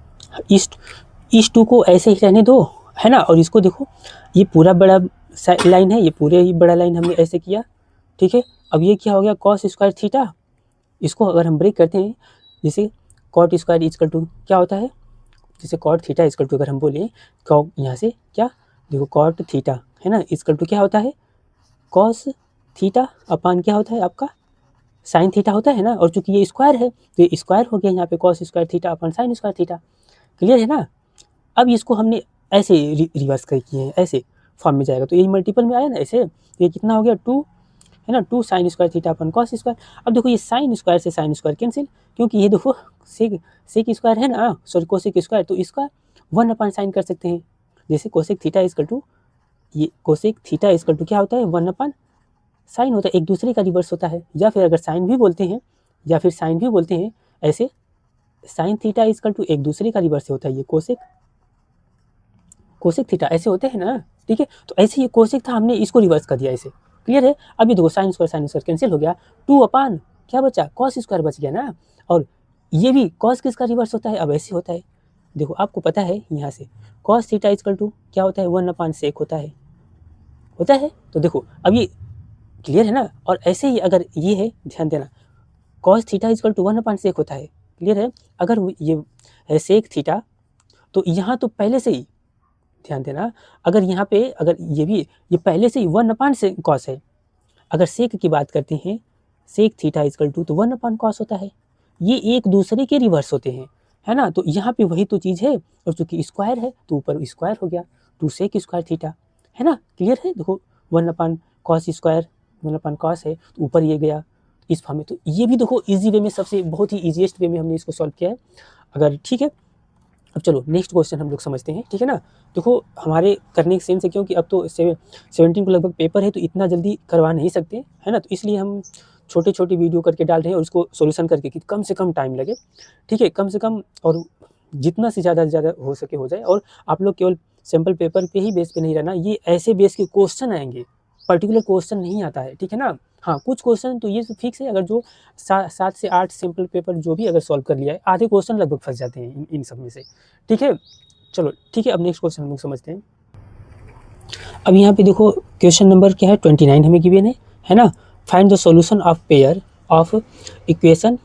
इस 2 को ऐसे ही रहने दो, है ना, और इसको देखो ये पूरा बड़ा लाइन है, ये पूरे ही बड़ा लाइन हमने ऐसे किया, ठीक है, अब ये क्या हो गया कॉस स्क्वायर थीटा, इसको अगर हम ब्रेक करते हैं जैसे कॉट स्क्वायर इक्वल टू क्या होता है, जैसे कॉट थीटा इक्वल टू अगर हम बोले यहाँ से क्या देखो कॉट थीटा है ना इक्वल टू क्या होता है कॉस थीटा अपान क्या होता है आपका साइन थीटा होता है ना, और चूंकि ये स्क्वायर है तो ये स्क्वायर हो गया यहाँ पे कॉस स्क्वायर थीटा अपन साइन स्क्वायर थीटा। क्लियर है ना। अब इसको हमने ऐसे रिवर्स कर किए हैं, ऐसे फॉर्म में जाएगा तो ये मल्टीपल में आया ना ऐसे, तो ये कितना हो गया 2 है ना 2 साइन स्क्वायर थीटा अपन कॉस स्क्वायर। अब देखो ये साइन स्क्वायर से साइन स्क्वायर कैंसिल, क्योंकि ये देखो सेक स्क्वायर है ना, सॉरी कोसेक स्क्वायर, तो इसका 1 अपन साइन कर सकते हैं। जैसे कोसेक थीटा इक्वल टू ये कोसेक थीटा इक्वल टू क्या होता है 1 अपन साइन होता है, एक दूसरे का रिवर्स होता है, या फिर अगर साइन भी बोलते हैं ऐसे साइन थीटा इक्वल टू एक दूसरे का रिवर्स होता है, ये कोसेक थीटा ऐसे होते हैं ना। ठीक है, तो ऐसे ये कोसेक था, हमने इसको रिवर्स कर दिया ऐसे। क्लियर है। अभी देखो साइन स्क्वायर कैंसिल हो गया, 2 अपान क्या बचा कॉस स्क्वायर बच गया ना, और ये भी कॉस किसका रिवर्स होता है, अब ऐसे होता है। देखो आपको पता है यहाँ से कॉस थीटा इक्वल टू क्या होता है 1 अपान सेक होता है। तो देखो अब ये क्लियर है ना, और ऐसे ही अगर ये है ध्यान देना कॉस थीटा इक्वल टू 1 अपान सेक होता है। क्लियर है। अगर ये है सेक थीटा तो यहाँ तो पहले से ही ध्यान देना, अगर यहाँ पे अगर ये पहले से ही 1 अपान से कॉस है। अगर सेक की बात करते हैं सेक थीटा इक्वल टू तो 1 अपान कॉस होता है, ये एक दूसरे के रिवर्स होते हैं है ना। तो यहाँ पे वही तो चीज़ है, और चूंकि स्क्वायर है तो ऊपर स्क्वायर हो गया 2 सेक स्क्वायर थीटा है ना। क्लियर है। देखो 1 अपान कॉस स्क्वायर 1 अपान कॉस है तो ऊपर ये गया इस फॉर्म में। तो ये भी देखो इजी वे में सबसे बहुत ही ईजीएस्ट वे में हमने इसको सॉल्व किया है। अगर ठीक है, अब चलो नेक्स्ट क्वेश्चन हम लोग समझते हैं। ठीक है ना। देखो हमारे करने के सेंस है, क्योंकि अब तो 17 को लगभग पेपर है तो इतना जल्दी करवा नहीं सकते है ना, तो इसलिए हम छोटे छोटे वीडियो करके डाल रहे हैं और उसको सॉल्यूशन करके कि कम से कम टाइम लगे। ठीक है, कम से कम और जितना से ज़्यादा हो सके हो जाए, और आप लोग केवल सिंपल पेपर पे ही बेस पे नहीं रहना, ये ऐसे बेस के क्वेश्चन आएंगे, पर्टिकुलर क्वेश्चन नहीं आता है। ठीक है ना। हाँ कुछ क्वेश्चन तो ये फिक्स है, अगर जो 7 से 8 सिंपल पेपर जो भी अगर सॉल्व कर लिया है, आधे क्वेश्चन लगभग फंस जाते हैं इन सब में से। ठीक है, चलो ठीक है, अब नेक्स्ट क्वेश्चन हम लोग समझते हैं। अब यहाँ पे देखो क्वेश्चन नंबर क्या है 29 हमें गिवन है ना। Find the solution of pair of equation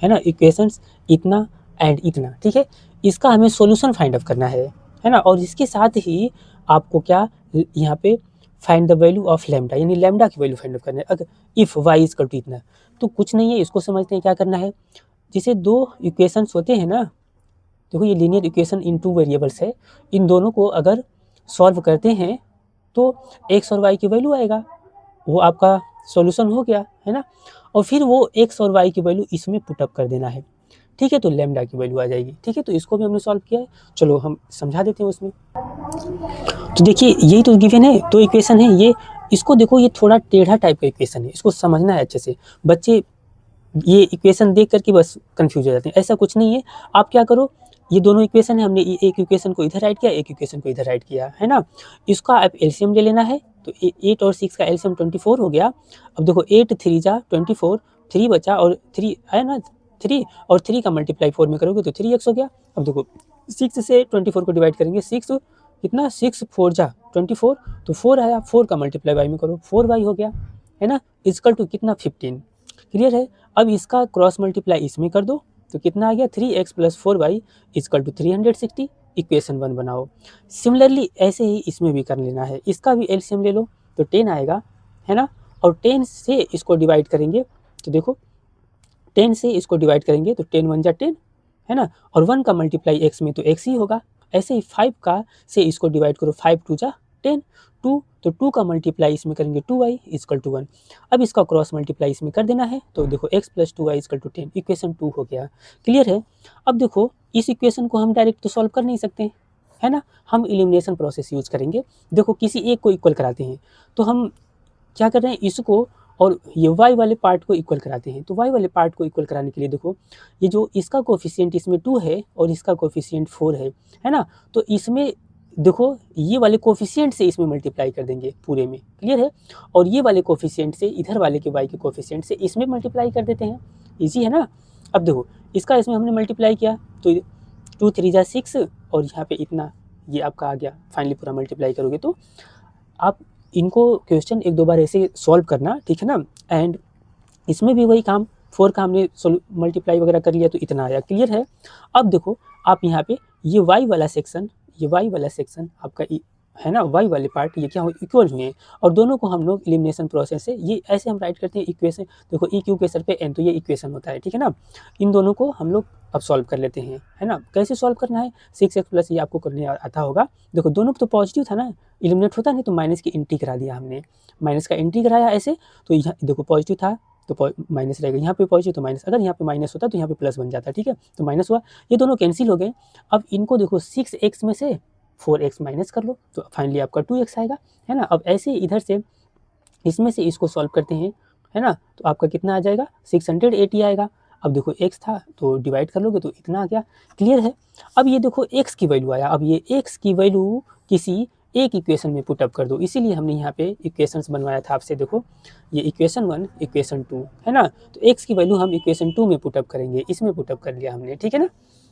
है ना, इक्वेशंस इतना एंड इतना। ठीक है, इसका हमें सॉल्यूशन फाइंड आउट करना है ना, और इसके साथ ही आपको क्या यहाँ पे find the value of lambda, यानी लैम्डा की वैल्यू फाइंड आउट करना है। अगर if Y is equal to इतना, तो कुछ नहीं है, इसको समझते हैं क्या करना है। जैसे 2 इक्वेशंस होते हैं ना, देखो ये लीनियर इक्वेशन इन 2 वेरिएबल्स है, इन दोनों को अगर सॉल्व करते हैं तो एक्स और वाई की वैल्यू आएगा, वो आपका सॉल्यूशन हो गया है ना। और फिर वो एक्स और वाई की वैल्यू इसमें पुटअप कर देना है। ठीक है, तो लैम्डा की वैल्यू आ जाएगी। ठीक है, तो इसको भी हमने सॉल्व किया है, चलो हम समझा देते हैं उसमें। तो देखिए यही तो गिवन है, 2 इक्वेशन है ये, इसको देखो ये थोड़ा टेढ़ा टाइप का इक्वेशन है, इसको समझना है अच्छे से। बच्चे ये इक्वेशन देख करके बस कंफ्यूज हो जाते हैं, ऐसा कुछ नहीं है। आप क्या करो, ये दोनों इक्वेशन है, हमने एक इक्वेशन को इधर राइट किया, एक इक्वेशन को इधर राइट किया है ना। इसका आप एलसीएम ले लेना है, तो 8 और 6 का एलसीएम 24 हो गया। अब देखो 8 3 जा 24, 3 बचा और 3 है ना, 3 और 3 का मल्टीप्लाई 4 में करोगे तो 3x हो गया। अब देखो 6 से 24 को डिवाइड करेंगे, 6 कितना 6 4 जा 24, तो 4 आया, 4 का मल्टीप्लाई y में करो 4y हो गया है ना, इक्वल टू कितना 15। क्लियर है। अब इसका क्रॉस मल्टीप्लाई इसमें कर दो तो कितना आ गया 3x + 4y equal to 360, equation 1 बनाओ। सिमिलरली ऐसे ही इसमें भी कर लेना है, इसका भी एलसीएम ले लो तो 10 आएगा है ना, और 10 से इसको डिवाइड करेंगे तो देखो 10 से इसको डिवाइड करेंगे तो 10 1 जा 10 है ना, और 1 का मल्टीप्लाई x में तो x ही होगा। ऐसे ही 5 का से इसको डिवाइड करो 5 2 जा 10, 2 तो 2 का मल्टीप्लाई इसमें करेंगे 2y इक्वल टू 1। अब इसका क्रॉस मल्टीप्लाई इसमें कर देना है, तो देखो x + 2y equal to 10, equation 2 हो गया। क्लियर है। अब देखो इस इक्वेशन को हम डायरेक्ट तो सॉल्व कर नहीं सकते है ना, हम एलिमिनेशन प्रोसेस यूज करेंगे। देखो किसी एक को इक्वल कराते हैं तो हम क्या कर रहे हैं, इसको और ये y वाले पार्ट को इक्वल कराते हैं। तो y वाले पार्ट को इक्वल कराने के लिए देखो ये जो इसका कोफिशिएंट इसमें 2 है और इसका कोफिशिएंट 4 है ना, तो इसमें देखो ये वाले कोफिशिएंट से इसमें मल्टीप्लाई कर देंगे पूरे में। क्लियर है। और ये वाले कोफिशिएंट से इधर वाले के y के कोफिशिएंट से इसमें मल्टीप्लाई कर देते हैं, इजी है ना। अब देखो इसका इसमें हमने मल्टीप्लाई किया तो 2 3 जा 6 और यहाँ पे इतना ये आपका आ गया। फाइनली पूरा मल्टीप्लाई करोगे तो आप इनको क्वेश्चन 1 2 बार ऐसे सॉल्व करना, ठीक है ना। एंड इसमें भी वही काम, 4 का हमने मल्टीप्लाई वगैरह कर लिया तो इतना आया। क्लियर है। अब देखो आप यहाँ पे ये y वाला सेक्शन आपका है ना y वाले पार्ट ये क्या हो इक्वल हुए हैं और दोनों को हम लोग एलिमिनेशन प्रोसेस से ये ऐसे हम राइट करते हैं इक्वेशन। देखो ई क्यू के सर पे n तो ये इक्वेशन होता है, ठीक है ना। इन दोनों को हम लोग अब सॉल्व कर लेते हैं, है ना। कैसे सॉल्व करना है, 6x प्लस ये आपको करने आता होगा। देखो दोनों तो पॉजिटिव था ना, एलिमिनेट होता नहीं तो माइनस की एंट्री करा दिया हमने, माइनस का एंट्री कराया ऐसे। तो यहाँ देखो पॉजिटिव था तो माइनस रहेगा, यहाँ पे पॉजिटिव तो माइनस, अगर यहाँ पे माइनस होता तो यहाँ पे प्लस बन जाता, ठीक है। तो माइनस हुआ, ये दोनों कैंसिल हो गए। अब इनको देखो 6x में से 4x माइनस कर लो तो फाइनली आपका 2x आएगा, है ना। अब ऐसे इधर से इसमें से इसको सॉल्व करते हैं, है ना। तो आपका कितना आ जाएगा 680 आएगा। अब देखो x था तो डिवाइड कर लोगे तो इतना आ गया, क्लियर है। अब ये देखो x की वैल्यू आया, अब ये x की वैल्यू किसी एक इक्वेशन में पुटअप कर दो, इसीलिए हमने यहाँ पे इक्वेशंस बनवाया था आपसे। देखो ये इक्वेशन 1 इक्वेशन 2 है ना, तो x की वैल्यू हम इक्वेशन 2 में पुटअप करेंगे, इसमें पुटअप कर लिया हमने, ठीक है ना।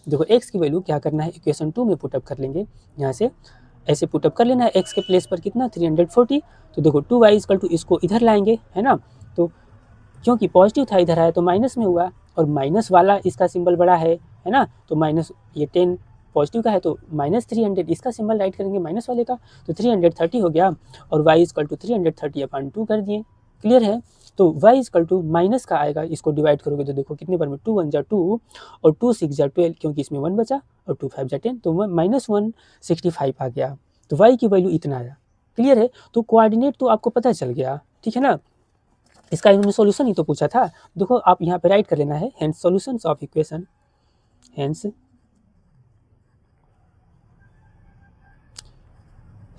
देखो x की वैल्यू क्या करना है इक्वेशन 2 में पुटअप कर लेंगे, यहाँ से ऐसे पुटअप कर लेना है। x के प्लेस पर कितना 340, तो देखो 2y इक्वल टू इसको इधर लाएंगे, है ना। तो क्योंकि पॉजिटिव था इधर आया तो माइनस में हुआ और माइनस वाला इसका सिंबल बड़ा है ना। तो माइनस ये 10 पॉजिटिव का है तो माइनस 300 इसका सिंबल राइट करेंगे माइनस वाले का, तो 330 हो गया और y इक्वल टू 330/2 कर दिए, क्लियर है। तो y इक्वल टू माइनस का आएगा, इसको डिवाइड करोगे तो देखो कितने बार में 2 1 जा 2 और 2 6 जा 12, क्योंकि इसमें 1 बचा और 2 5 जा 10, तो -165 आ गया। तो y की वैल्यू इतना आया, क्लियर है। तो कोऑर्डिनेट तो आपको पता चल गया, ठीक है ना। इसका इन्होंने सॉल्यूशन ही तो पूछा था। देखो आप यहाँ पे राइट कर लेना है, hence solutions of equation, hence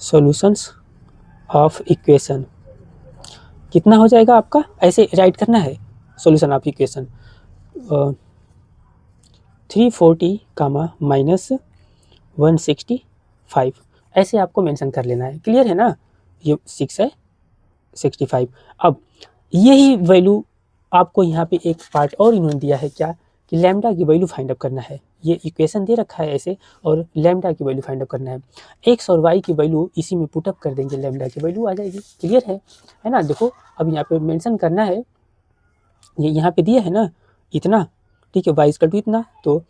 solutions of equation कितना हो जाएगा आपका, ऐसे राइट करना है सॉल्यूशन ऑफ इक्वेशन 340 -165 ऐसे आपको मेंशन कर लेना है, क्लियर है ना। ये 6 है 65। अब यही वैल्यू आपको यहाँ पे एक पार्ट और इन्होंने दिया है क्या कि लैम्डा की वैल्यू फाइंड अप करना है। ये इक्वेशन दे रखा है ऐसे और लैम्डा की वैल्यू फाइंड अप करना है। x और y की वैल्यू इसी में पुटअप कर देंगे, लैम्डा की वैल्यू आ जाएगी, क्लियर है ना। देखो अब यहाँ पे मेंशन करना है, ये यहाँ पे दिया है ना इतना, ठीक है, y इक्वल टू इतना, तो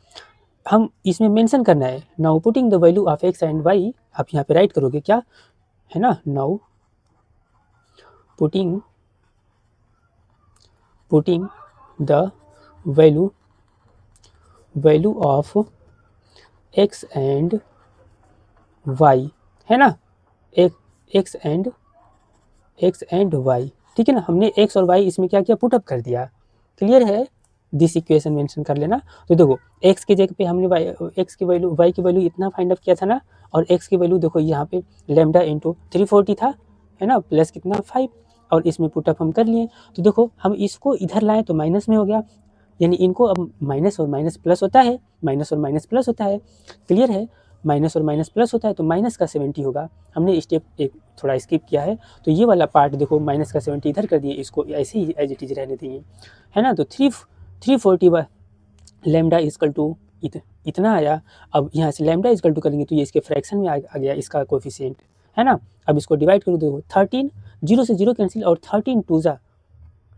हम इसमें मेंशन करना है। Now putting the value of x and y, आप यहाँ पे राइट करोगे क्या, है ना। Now putting the value of x and y, है ना, x एंड y, ठीक है ना। हमने x और y इसमें क्या किया पुटअप कर दिया, क्लियर है। दिस इक्वेशन मेंशन कर लेना। तो देखो x की जगह पे हमने x की वैल्यू y की वैल्यू इतना फाइंड अप किया था ना, और x की वैल्यू देखो यहाँ पे लैम्डा इंटू 340 था, है ना, प्लस कितना 5, और इसमें पुटअप हम कर लिए। तो देखो हम इसको इधर लाएं तो माइनस में हो गया, यानी इनको अब माइनस और माइनस प्लस होता है, माइनस और माइनस प्लस होता है, क्लियर है। माइनस और माइनस प्लस होता है तो माइनस का 70 होगा, हमने स्टेप एक थोड़ा स्किप किया है। तो ये वाला पार्ट देखो माइनस का 70 इधर कर दिए, इसको ऐसे ही एज इट इज रहने देंगे, है ना। तो 340 लैम्डा इक्वल टू इतना आया। अब यहाँ से लैम्डा इक्वल टू करेंगे तो ये इसके फ्रैक्शन में आ गया इसका कोफिशिएंट, है ना। अब इसको डिवाइड करो, देखो 13 0 से 0 कैंसिल और 13 2 जा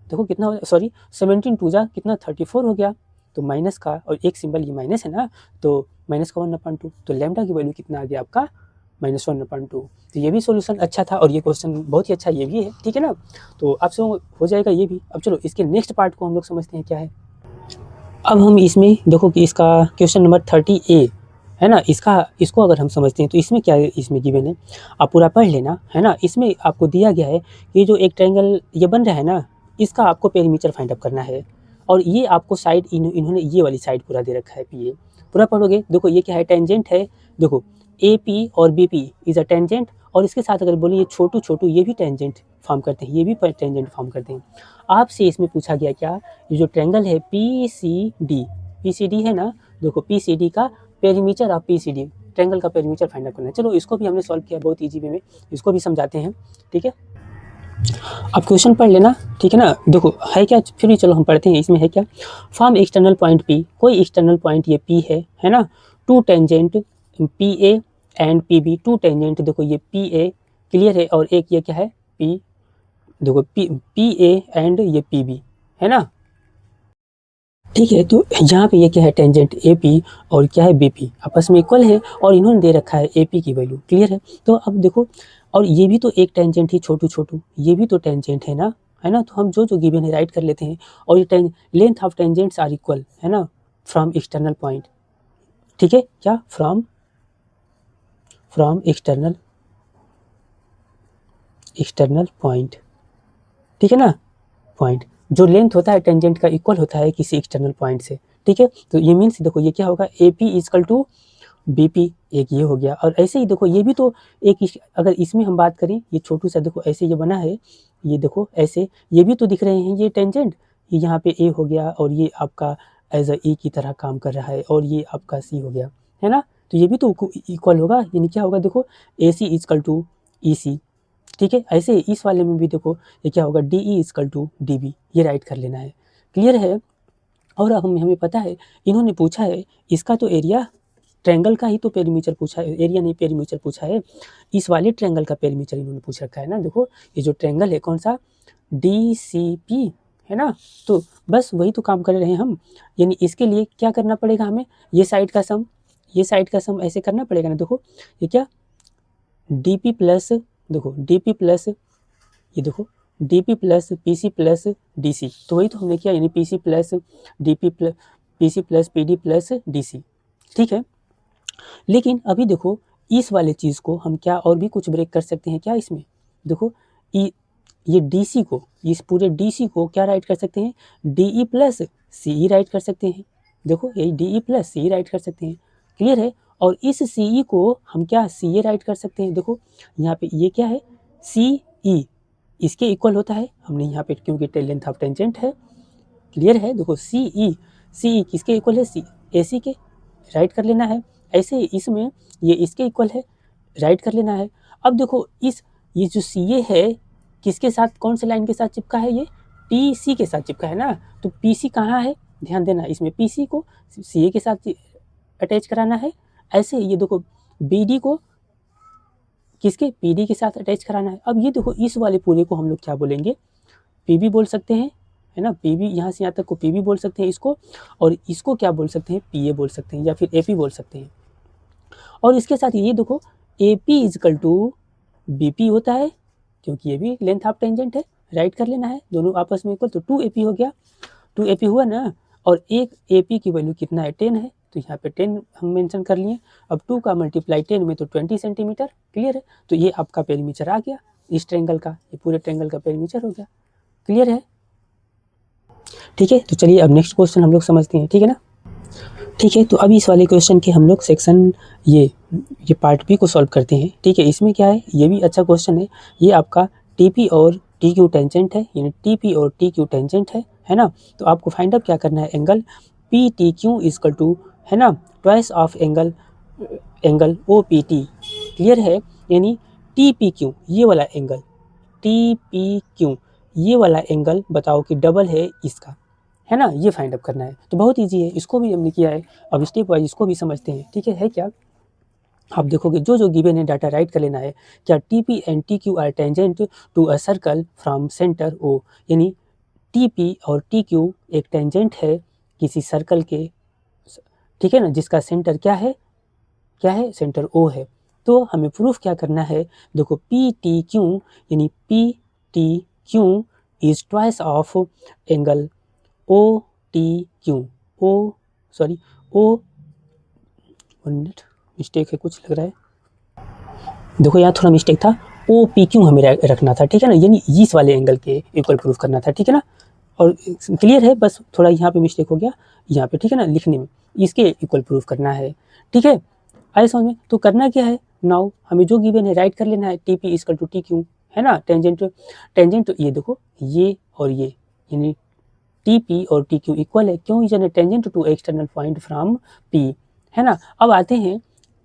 देखो कितना हो, सॉरी 17 2 जा कितना 34 हो गया। तो माइनस का और एक सिंबल ये माइनस है ना, तो माइनस का 1/2, तो लैम्डा की वैल्यू कितना आ गया आपका -1/2। तो ये भी सॉल्यूशन अच्छा था और ये क्वेश्चन बहुत ही अच्छा ये भी है, ठीक है ना। तो आपसे हो जाएगा ये भी। अब चलो इसके नेक्स्ट पार्ट को हम लोग समझते हैं क्या है। अब हम इसमें देखो कि इसका क्वेश्चन नंबर 30A है ना, इसको अगर हम समझते हैं तो इसमें क्या है, इसमें गिवन है, आप पूरा पढ़ लेना, है ना। इसमें आपको दिया गया है कि जो एक ट्रायंगल ये बन रहा है ना, इसका आपको पेरीमीटर फाइंड अप करना है, और ये आपको साइड इन्होंने ये वाली साइड पूरा दे रखा है पी ए, पूरा पढ़ोगे। देखो ये क्या है, टेंजेंट है, देखो ए पी और B P is a tangent, और इसके साथ अगर बोले ये छोटू ये भी टेंजेंट फॉर्म करते हैं, ये भी टेंजेंट फॉर्म करते हैं। आपसे इसमें पूछा गया क्या, ये जो ट्रायंगल है पी सी डी है ना, देखो पी सी डी का perimeter of P C D, triangle का पेरीमीटर फाइंड आउट करना है। चलो इसको भी हमने सॉल्व किया बहुत ईजी वे में, इसको भी समझाते हैं, ठीक है। अब क्वेश्चन पढ़ लेना, ठीक है ना। देखो है क्या, फिर भी चलो हम पढ़ते हैं। इसमें है क्या, फॉर्म एक्सटर्नल पॉइंट पी, कोई एक्सटर्नल पॉइंट ये पी है ना, two tangent P A and P B, two tangent देखो ये पी ए, क्लियर है, और एक ये क्या है पी, देखो पी ए एंड ये पी बी, है ना। ठीक है, तो यहाँ पे ये क्या है, टेंजेंट ए पी और क्या है बी पी आपस में इक्वल है और इन्होंने दे रखा है ए पी की वैल्यू। क्लियर है? तो अब देखो, और ये भी तो एक टेंजेंट ही छोटू छोटू, ये भी तो टेंजेंट है ना, है ना। तो हम जो जो गिवन है राइट कर लेते हैं। और ये length of tangents are equal, है ना, फ्रॉम एक्सटर्नल पॉइंट। ठीक है, क्या फ्रॉम एक्सटर्नल पॉइंट। ठीक है ना, पॉइंट जो लेंथ होता है टेंजेंट का इक्वल होता है किसी एक्सटर्नल पॉइंट से। ठीक है, तो ये मीन्स देखो ये क्या होगा, A P equal to B P, एक ये हो गया। और ऐसे ही देखो ये भी तो एक अगर इसमें हम बात करें, ये छोटू सा देखो ऐसे ये बना है, ये देखो ऐसे, ये भी तो दिख रहे हैं ये टेंजेंट, ये यहाँ पे ए हो गया और ये आपका एज अ ई की तरह काम कर रहा है और ये आपका सी हो गया, है ना। तो ये भी तो इक्वल होगा, यानी क्या होगा देखो, ए सी इजकल टू ई सी। ठीक है, ऐसे इस वाले में भी देखो ये क्या होगा, D E equal to D B, ये राइट कर लेना है। क्लियर है? और हमें पता है, इन्होंने पूछा है इसका तो एरिया, ट्रायंगल का ही तो पेरीमीटर पूछा है, एरिया नहीं पेरीमीटर पूछा है। इस वाले ट्रायंगल का पेरीमीटर इन्होंने पूछ रखा है ना। देखो ये जो ट्रायंगल है कौन सा, डी सी पी, है ना। तो बस वही तो काम कर रहे हैं हम। यानी इसके लिए क्या करना पड़ेगा हमें, ये साइड का सम, ये साइड का सम ऐसे करना पड़ेगा ना। देखो ये क्या, डी पी प्लस, देखो डी पी प्लस, ये देखो D P plus P C plus D C, तो वही तो हमने किया, यानी P C plus D P plus P C plus P D plus D C. ठीक है, लेकिन अभी देखो इस वाले चीज़ को हम क्या और भी कुछ ब्रेक कर सकते हैं क्या इसमें। देखो ये डी सी को, इस पूरे डी सी को क्या राइट कर सकते हैं, डी ई प्लस सी ई राइट कर सकते हैं। देखो यही डी ई प्लस सी ई राइट कर सकते हैं। क्लियर है? और इस सी ई को हम क्या सी ए राइट कर सकते हैं। देखो यहाँ पे ये क्या है, सी ई इसके इक्वल होता है, हमने यहाँ पे क्योंकि लेंथ ऑफ टेंजेंट है। क्लियर है? देखो सी ई किसके इक्वल है, सी ए सी के, राइट कर लेना है। ऐसे ही इसमें ये इसके इक्वल है, राइट कर लेना है। अब देखो ये जो सी ए है किसके साथ, कौन से लाइन के साथ चिपका है, ये टी सी के साथ चिपका है ना। तो पी सी कहाँ है, ध्यान देना, इसमें पी सी को सी ए के साथ अटैच कराना है। ऐसे ही ये देखो बी डी को किसके, पी डी के साथ अटैच कराना है। अब ये देखो इस वाले पूरे को हम लोग क्या बोलेंगे, पी बी बोल सकते हैं, है ना। पी बी यहाँ से यहाँ तक को पी बी बोल सकते हैं इसको, और इसको क्या बोल सकते हैं, पी ए बोल सकते हैं, या फिर ए पी बोल सकते हैं। और इसके साथ ये देखो A P equal to B P होता है, क्योंकि ये भी लेंथ ऑफ टेंजेंट है, राइट कर लेना है, दोनों आपस में इक्वल, तो 2 ए पी हो गया, 2 ए पी हुआ ना। और एक ए पी की वैल्यू कितना है, 10 है, तो यहाँ पे 10 हम मेंशन कर लिए। अब 2 का मल्टीप्लाई 10 में तो 20 सेंटीमीटर। क्लियर है? तो ये आपका पेरीमीटर आ गया इस ट्रायंगल का, ये पूरे ट्रायंगल का पेरीमीटर हो गया। क्लियर है? ठीक है, तो चलिए अब नेक्स्ट क्वेश्चन हम लोग समझते हैं। ठीक है ना। ठीक है, तो अभी इस वाले क्वेश्चन के हम लोग सेक्शन ये पार्ट बी को सॉल्व करते हैं। ठीक है, इसमें क्या है, ये भी अच्छा क्वेश्चन है। ये आपका टी पी और टी क्यू टेंजेंट है, यानी टी पी और टी क्यू टेंजेंट है ना। तो आपको फाइंड आउट क्या करना है, angle P T Q equal to, है ना, twice of angle O P T. Clear है? यानी टी पी क्यू ये वाला एंगल, टी पी क्यू ये वाला एंगल बताओ कि डबल है इसका, है ना। ये फाइंड अप करना है, तो बहुत इजी है, इसको भी हमने किया है। अब स्टेप वाइज इसको भी समझते हैं। ठीक है क्या, आप देखोगे जो जो गिवन है डाटा राइट कर लेना है। क्या T P and T Q are tangent to a circle from centre O, यानी टी पी और टी क्यू एक टेंजेंट है किसी सर्कल के, ठीक है ना, जिसका सेंटर क्या है, सेंटर ओ है। तो हमें प्रूफ क्या करना है, देखो पी टी क्यू, यानी P T Q is twice of angle O T Q, oh minute, mistake है कुछ लग रहा है। देखो यहाँ थोड़ा मिस्टेक था, ओ पी क्यू हमें रखना था। ठीक है ना, यानी इस वाले एंगल के इक्वल प्रूफ करना था। ठीक है ना, और क्लियर है, बस थोड़ा यहाँ पे मिस्टेक हो गया, यहाँ पे, ठीक है ना, लिखने में इसके इक्वल प्रूफ करना है। ठीक है, आए समझ में। तो करना क्या है, नाउ हमें जो गिवन है राइट कर लेना है, T P equal to T Q, है ना। टेंजेंट ये देखो ये और ये, यानी टी पी और टी क्यू इक्वल है, क्यों, is tangent to external point from P, है ना। अब आते हैं,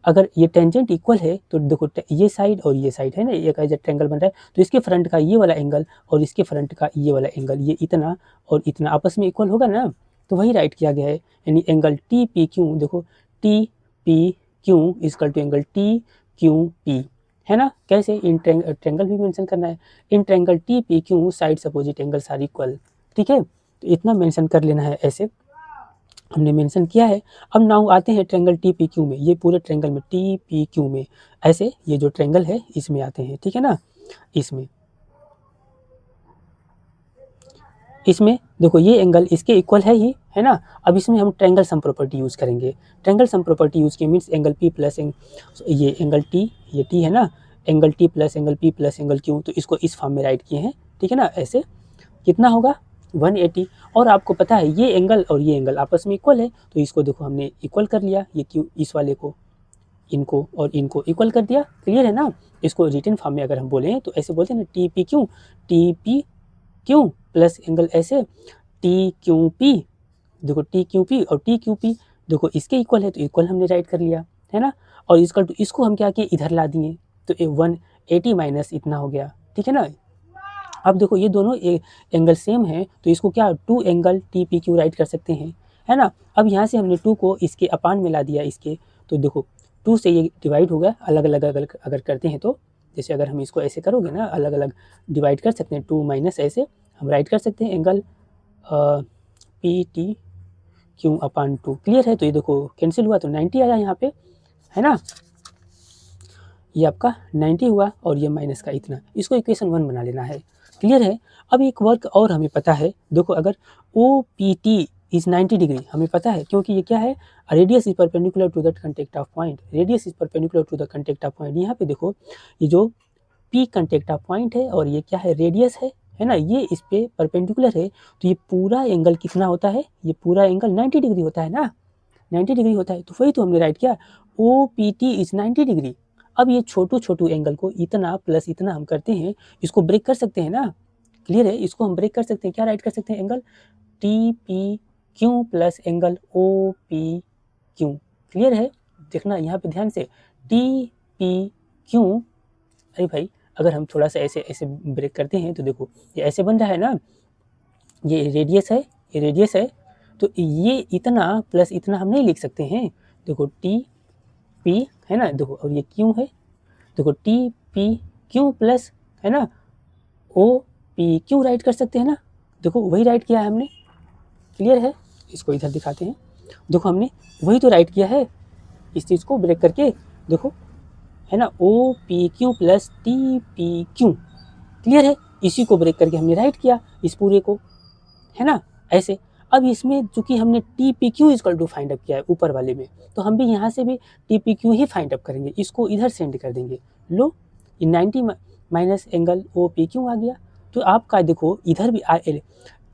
अगर ये टेंजेंट इक्वल है तो देखो ये साइड और ये साइड है ना, एक ऐसा ट्रायंगल बन रहा है, तो इसके फ्रंट का ये वाला एंगल और इसके फ्रंट का ये वाला एंगल, ये इतना और इतना आपस में इक्वल होगा ना, तो वही राइट किया गया है। यानी एंगल टी पी क्यू, देखो T P Q equal to angle T Q P, है ना। कैसे, इन ट्रायंगल भी मेंशन करना है, in triangle T P Q sides opposite angles are equal. ठीक है, तो इतना मेंशन कर लेना है ऐसे। हमने मेंशन किया है। अब नाउ आते हैं ट्रायंगल टी पी क्यू में, ये पूरे ट्रायंगल में टी पी क्यू में ऐसे ये जो ट्रायंगल है इसमें आते हैं, ठीक है ना। इसमें देखो ये एंगल इसके इक्वल है ही, है ना। अब इसमें हम ट्रायंगल सम प्रॉपर्टी यूज़ करेंगे। ट्रायंगल सम प्रॉपर्टी यूज़ किए मीन्स एंगल पी प्लस ये एंगल टी, ये टी है ना, angle T plus angle P plus angle Q, तो इसको इस फॉर्म में राइट किए हैं, ठीक है ना। ऐसे कितना होगा 180। और आपको पता है ये एंगल और ये एंगल आपस में इक्वल है, तो इसको देखो हमने इक्वल कर लिया, ये क्यू इस वाले को इनको और इनको इक्वल कर दिया, क्लियर है ना। इसको रिटन फॉर्म में अगर हम बोलें तो ऐसे बोलते हैं ना, T P Q plus angle ऐसे टी क्यू पी, देखो टी क्यू पी और टी क्यू पी देखो इसके इक्वल है, तो इक्वल हमने राइट कर लिया, है ना। और इसको हम क्या किए, इधर ला दिए, तो 180 माइनस इतना हो गया, ठीक है ना। अब देखो ये दोनों एंगल सेम है, तो इसको क्या 2 angle T P Q right कर सकते हैं, है ना। अब यहाँ से हमने 2 को इसके अपान में ला दिया इसके, तो देखो 2 से ये डिवाइड हो गया, अलग अलग अगर करते हैं तो, जैसे अगर हम इसको ऐसे करोगे ना, अलग अलग डिवाइड कर सकते हैं, 2 माइनस ऐसे हम राइट कर सकते हैं एंगल पी टी क्यू अपान 2, क्लियर है। तो ये देखो कैंसिल हुआ तो 90 आया यहाँ पे, है ना। ये आपका 90 हुआ और ये माइनस का इतना, इसको इक्वेशन 1 बना लेना है, क्लियर है। अब एक वर्क और हमें पता है, देखो अगर O P T is 90 degree हमें पता है, क्योंकि ये क्या है, radius is perpendicular to the contact of point, radius is perpendicular to the contact of point. यहाँ पे देखो ये जो पी कंटेक्ट ऑफ पॉइंट है और ये क्या है, रेडियस है ना, ये इस पे परपेंडिकुलर है, तो ये पूरा एंगल कितना होता है, ये पूरा एंगल 90 डिग्री होता है ना, 90 डिग्री होता है। तो वही तो हमने राइट किया, O P T is 90 degree. अब ये छोटू एंगल को इतना प्लस इतना हम करते हैं, इसको ब्रेक कर सकते हैं ना, क्लियर है। इसको हम ब्रेक कर सकते हैं, क्या राइट कर सकते हैं, angle T P Q plus angle O P Q, clear है। देखना यहाँ पे ध्यान से, टी पी क्यू, अरे भाई अगर हम थोड़ा सा ऐसे ऐसे ब्रेक करते हैं तो देखो ये ऐसे बन रहा है ना, ये रेडियस है, ये रेडियस है, तो ये इतना प्लस इतना हम नहीं लिख सकते हैं, देखो टी पी है ना, देखो और ये क्यू है, देखो टी पी क्यू प्लस है ना ओ पी क्यू राइट कर सकते हैं ना, देखो वही राइट किया है हमने, क्लियर है। इसको इधर दिखाते हैं, देखो हमने वही तो राइट किया है, इस चीज़ को ब्रेक करके देखो, है ना, O P Q plus T P Q, clear है। इसी को ब्रेक करके हमने राइट किया इस पूरे को, है ना, ऐसे। अब इसमें चूंकि हमने T P Q equal to find up किया है ऊपर वाले में, तो हम भी यहाँ से भी टी पी क्यू ही फाइंड अप करेंगे, इसको इधर सेंड कर देंगे, लो ये 90 minus angle O P Q आ गया। तो आपका देखो इधर भी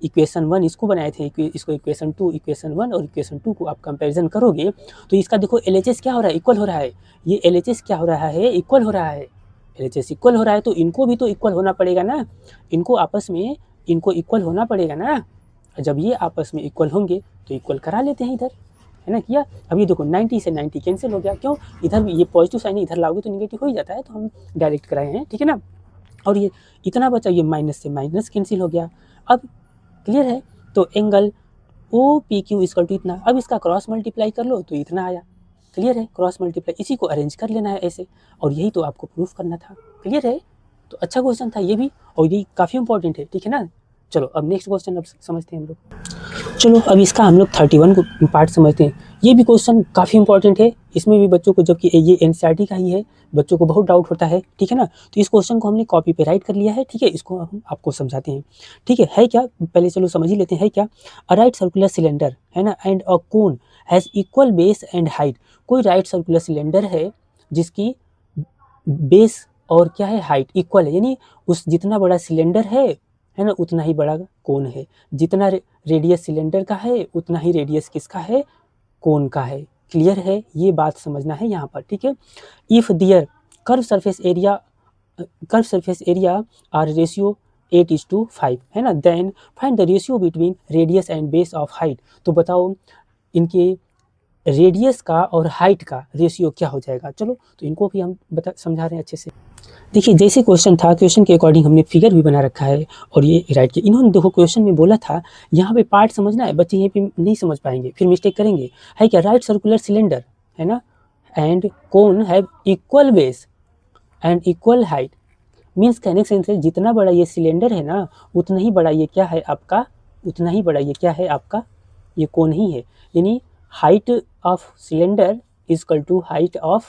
इक्वेशन 1 इसको बनाए थे, इसको इक्वेशन 2, इक्वेशन 1 और इक्वेशन 2 को आप कंपैरिजन करोगे तो इसका देखो LHS क्या हो रहा है, इक्वल हो रहा है, ये LHS क्या हो रहा है, इक्वल हो रहा है, LHS इक्वल हो रहा है, तो इनको भी तो इक्वल होना पड़ेगा ना, इनको आपस में इनको इक्वल होना पड़ेगा ना। जब ये आपस में इक्वल होंगे तो इक्वल करा लेते हैं इधर, है ना, किया। अब ये देखो 90 से 90 कैंसिल हो गया, क्यों, इधर भी ये पॉजिटिव साइन इधर लाओगे तो निगेटिव हो ही जाता है, तो हम डायरेक्ट कराए हैं, ठीक है ना। और ये इतना बचा, ये माइनस से माइनस कैंसिल हो गया। अब क्लियर है, तो angle O P Q equal to इतना, अब इसका क्रॉस मल्टीप्लाई कर लो तो इतना आया, क्लियर है, क्रॉस मल्टीप्लाई, इसी को अरेंज कर लेना है ऐसे, और यही तो आपको प्रूफ करना था, क्लियर है। तो अच्छा क्वेश्चन था ये भी, और ये काफ़ी इंपॉर्टेंट है, ठीक है ना। चलो अब नेक्स्ट क्वेश्चन अब समझते हैं हम लोग। चलो अब इसका हम लोग 31 को पार्ट समझते हैं। ये भी क्वेश्चन काफ़ी इंपॉर्टेंट है, इसमें भी बच्चों को, जबकि ये एनसीईआरटी का ही है, बच्चों को बहुत डाउट होता है, ठीक है ना। तो इस क्वेश्चन को हमने कॉपी पे राइट कर लिया है, ठीक है, इसको हम आपको समझाते हैं, ठीक है क्या, पहले चलो समझ ही लेते हैं, है क्या, अ राइट सर्कुलर सिलेंडर, है ना, and a cone has equal base and height. कोई राइट सर्कुलर सिलेंडर है जिसकी बेस और क्या है, हाइट इक्वल है, यानी उस जितना बड़ा सिलेंडर है ना, उतना ही बड़ा कोन है, जितना रेडियस सिलेंडर का है उतना ही रेडियस किसका है, कोन का है, क्लियर है, ये बात समझना है यहाँ पर, ठीक है। If their curve surface area are ratio 8:5, है ना, then find the ratio between radius and base of height. तो बताओ इनके रेडियस का और हाइट का रेशियो क्या हो जाएगा। चलो तो इनको भी हम समझा रहे हैं अच्छे से। देखिए जैसे क्वेश्चन था, क्वेश्चन के अकॉर्डिंग हमने फिगर भी बना रखा है और ये राइट किया। इन्होंने देखो क्वेश्चन में बोला था यहाँ पे पार्ट समझना है, बच्चे यहाँ पे नहीं समझ पाएंगे, फिर मिस्टेक करेंगे, है क्या, राइट सर्कुलर सिलेंडर, है ना, and cone have equal base and equal height, means कहने के सेंस है जितना बड़ा ये सिलेंडर है ना, उतना ही बड़ा ये क्या है आपका, उतना ही बड़ा ये क्या है आपका, ये कोन ही है, यानी height of cylinder is equal to height of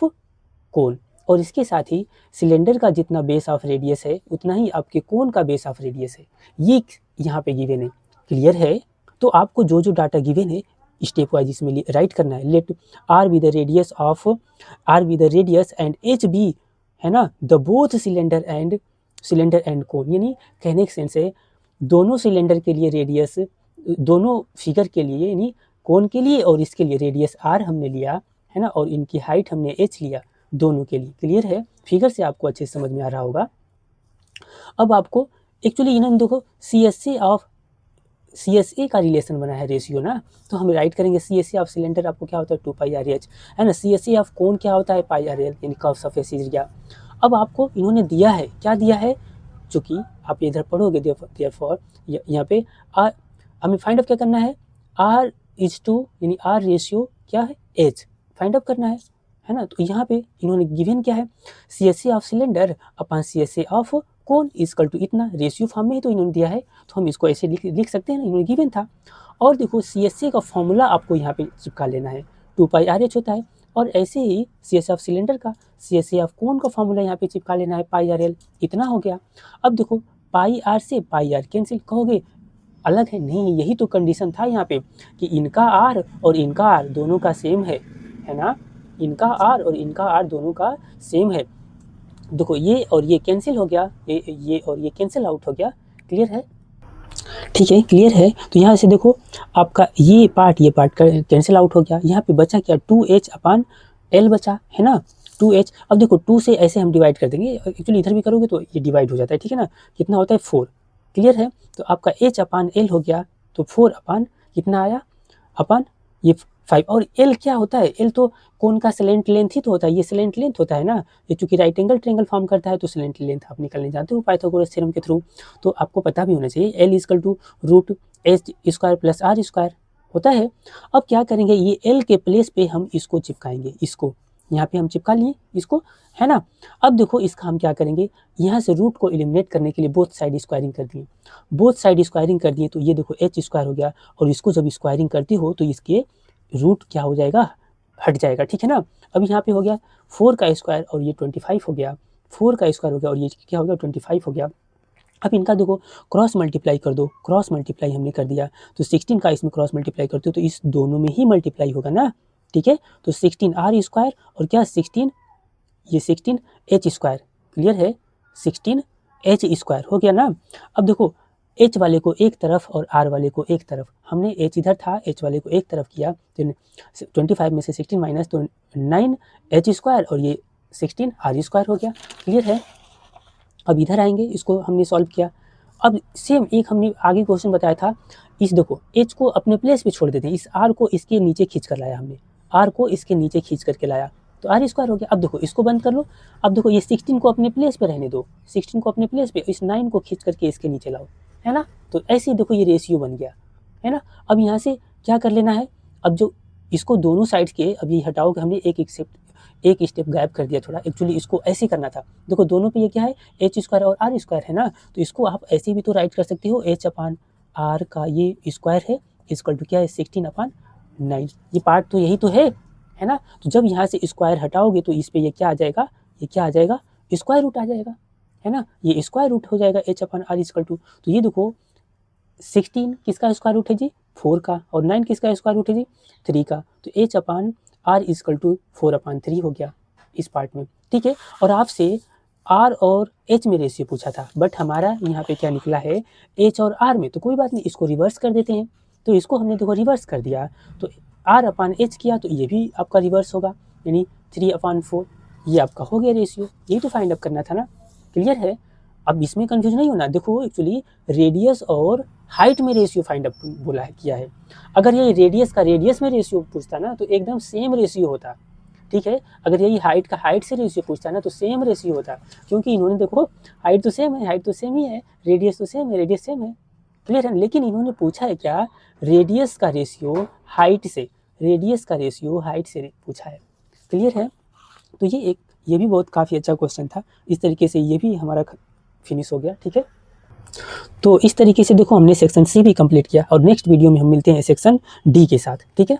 cone. और इसके साथ ही सिलेंडर का जितना बेस ऑफ रेडियस है उतना ही आपके कोन का बेस ऑफ रेडियस है, ये यहाँ पे गिवन है। क्लियर है? तो आपको जो जो डाटा गिवन है स्टेप वाइज इसमें राइट करना है। Let R be the radius and H be, है ना, the both cylinder and cone. यानी कहने के सेंस है दोनों सिलेंडर के लिए रेडियस, दोनों फिगर के लिए यानी कोन के लिए और इसके लिए रेडियस आर हमने लिया, है ना, और इनकी हाइट हमने एच लिया, दोनों के लिए। क्लियर है? फिगर से आपको अच्छे से समझ में आ रहा होगा। अब आपको एक्चुअली इन्होंने देखो CSA का रिलेशन बना है रेशियो ना, तो हम राइट करेंगे CSA ऑफ सिलेंडर आपको क्या होता है 2πr/h, है ना। CSA ऑफ कोन क्या होता है πr/l, यानी कर्व सरफेस एरिया। अब आपको इन्होंने दिया है, क्या दिया है, चूँकि आप इधर पढ़ोगे देयरफॉर यहाँ पे हमें फाइंड आउट क्या करना है, R/2 यानी R रेशियो क्या है H फाइंड आउट करना है ना। तो यहाँ पे इन्होंने गिवन क्या है, CSA of cylinder upon CSA of cone equal to इतना, रेशियो फॉर्म में ही तो इन्होंने दिया है, तो हम इसको ऐसे लिख सकते हैं ना, इन्होंने गिवन था। और देखो CSA का फॉर्मूला आपको यहाँ पे चिपका लेना है, 2πr/h होता है, और ऐसे ही CSA ऑफ सिलेंडर का, CSA ऑफ कोन का फॉर्मूला यहाँ पे चिपका लेना है πr/l, इतना हो गया। अब देखो πr से πr कैंसिल, कहोगे अलग है, नहीं यही तो कंडीशन था यहाँ पे कि इनका R और इनका R दोनों का सेम है ना, इनका R और इनका R दोनों का सेम है। देखो ये और ये कैंसिल हो गया, ये और ये कैंसिल आउट हो गया। क्लियर है? ठीक है, क्लियर है। तो यहाँ से देखो आपका ये पार्ट कैंसिल आउट हो गया, यहाँ पे बचा क्या 2h/l बचा, है ना, 2h। अब देखो 2 से ऐसे हम डिवाइड कर देंगे, एक्चुअली इधर भी करोगे तो ये डिवाइड हो जाता है, ठीक है ना, कितना होता है 4। क्लियर है? तो आपका h/l हो गया, तो 4 कितना आया अपन ये 5। और l क्या होता है, l तो कोन का स्लेंट लेंथ ही तो होता है, ये स्लेंट लेंथ होता है ना, ये चूंकि राइट एंगल ट्रायंगल फॉर्म करता है तो स्लेंट लेंथ आप निकालने जानते हो पाइथागोरस थ्योरम के थ्रू, तो आपको पता भी होना चाहिए l equal to √h² plus r² होता है। अब क्या करेंगे, ये l के प्लेस पे हम इसको चिपकाएंगे, इसको यहाँ पे हम चिपका लिए इसको, है ना। अब देखो इसका हम क्या करेंगे, यहाँ से रूट को एलिमिनेट करने के लिए बोथ साइड स्क्वायरिंग कर दिए, तो ये देखो h² हो गया, और इसको जब स्क्वायरिंग करती हो तो इसके रूट क्या हो जाएगा, हट जाएगा, ठीक है ना। अब यहाँ पे हो गया 4 का स्क्वायर और ये 25 हो गया, 4 का स्क्वायर हो गया और ये क्या हो गया 25 हो गया। अब इनका देखो क्रॉस मल्टीप्लाई कर दो, क्रॉस मल्टीप्लाई हमने कर दिया, तो 16 का इसमें क्रॉस मल्टीप्लाई करते हो तो इस दोनों में ही मल्टीप्लाई होगा ना, ठीक है। तो 16r² और क्या 16 h², क्लियर है, 16h² हो गया ना। अब देखो h वाले को एक तरफ और r वाले को एक तरफ, हमने h इधर था, h वाले को एक तरफ किया, तो 25 में से 16 माइनस तो 9h² और ये 16r² हो गया। क्लियर है? अब इधर आएंगे, इसको हमने सॉल्व किया। अब सेम एक हमने आगे क्वेश्चन बताया था, इस देखो h को अपने प्लेस पे छोड़ देते हैं, इस r को इसके नीचे खींच कर लाया हमने, r को इसके नीचे खींच करके लाया तो r² हो गया। अब देखो इसको बंद कर लो, अब देखो ये 16 को अपने प्लेस पे रहने दो, 16 को अपने प्लेस पे, इस 9 को खींच करके इसके नीचे लाओ, है ना। तो ऐसे ही देखो ये रेशियो बन गया, है ना। अब यहाँ से क्या कर लेना है, अब जो इसको दोनों साइड के, अब ये हटाओ कि हमने एक स्टेप गायब कर दिया थोड़ा, एक्चुअली इसको ऐसे करना था। देखो दोनों पे ये क्या है h² और r² है ना, तो इसको आप ऐसे भी तो राइट कर सकते हो, h/r का ये स्क्वायर है इक्वल टू क्या है 16/9, ये पार्ट तो यही तो है ना। तो जब यहाँ से स्क्वायर हटाओगे तो इस पे ये क्या आ जाएगा, ये क्या आ जाएगा, स्क्वायर रूट आ जाएगा, है ना, ये स्क्वायर रूट हो जाएगा h/r इक्वल टू। तो ये देखो 16 किसका स्क्वायर रूट है जी, 4 का, और 9 किसका स्क्वायर रूट है जी, 3 का, तो h/r इक्वल टू 4/3 हो गया इस पार्ट में, ठीक है। और आपसे r और h में रेशियो पूछा था, बट हमारा यहाँ पे क्या निकला है h और r में, तो कोई बात नहीं, इसको रिवर्स कर देते हैं। तो इसको हमने देखो रिवर्स कर दिया, तो r/h किया तो ये भी आपका रिवर्स होगा, यानी 3/4, ये आपका हो गया रेशियो, यही तो फाइंड अप करना था ना। क्लियर है? अब इसमें कंफ्यूज नहीं होना, देखो एक्चुअली रेडियस और हाइट में रेशियो फाइंड अप बोला है, किया है। अगर ये रेडियस का रेडियस में रेशियो पूछता ना तो एकदम सेम रेशियो होता, ठीक है। अगर यही हाइट का हाइट से रेशियो पूछता ना तो सेम रेशियो होता, क्योंकि इन्होंने देखो हाइट तो सेम है, हाइट तो सेम ही है, रेडियस तो सेम है, रेडियस सेम है, क्लियर है। लेकिन इन्होंने पूछा है क्या, रेडियस का रेशियो हाइट से, रेडियस का रेशियो हाइट से पूछा है, क्लियर है। तो ये भी बहुत काफ़ी अच्छा क्वेश्चन था, इस तरीके से ये भी हमारा फिनिश हो गया, ठीक है। तो इस तरीके से देखो हमने सेक्शन सी भी कंप्लीट किया और नेक्स्ट वीडियो में हम मिलते हैं सेक्शन डी के साथ। ठीक है।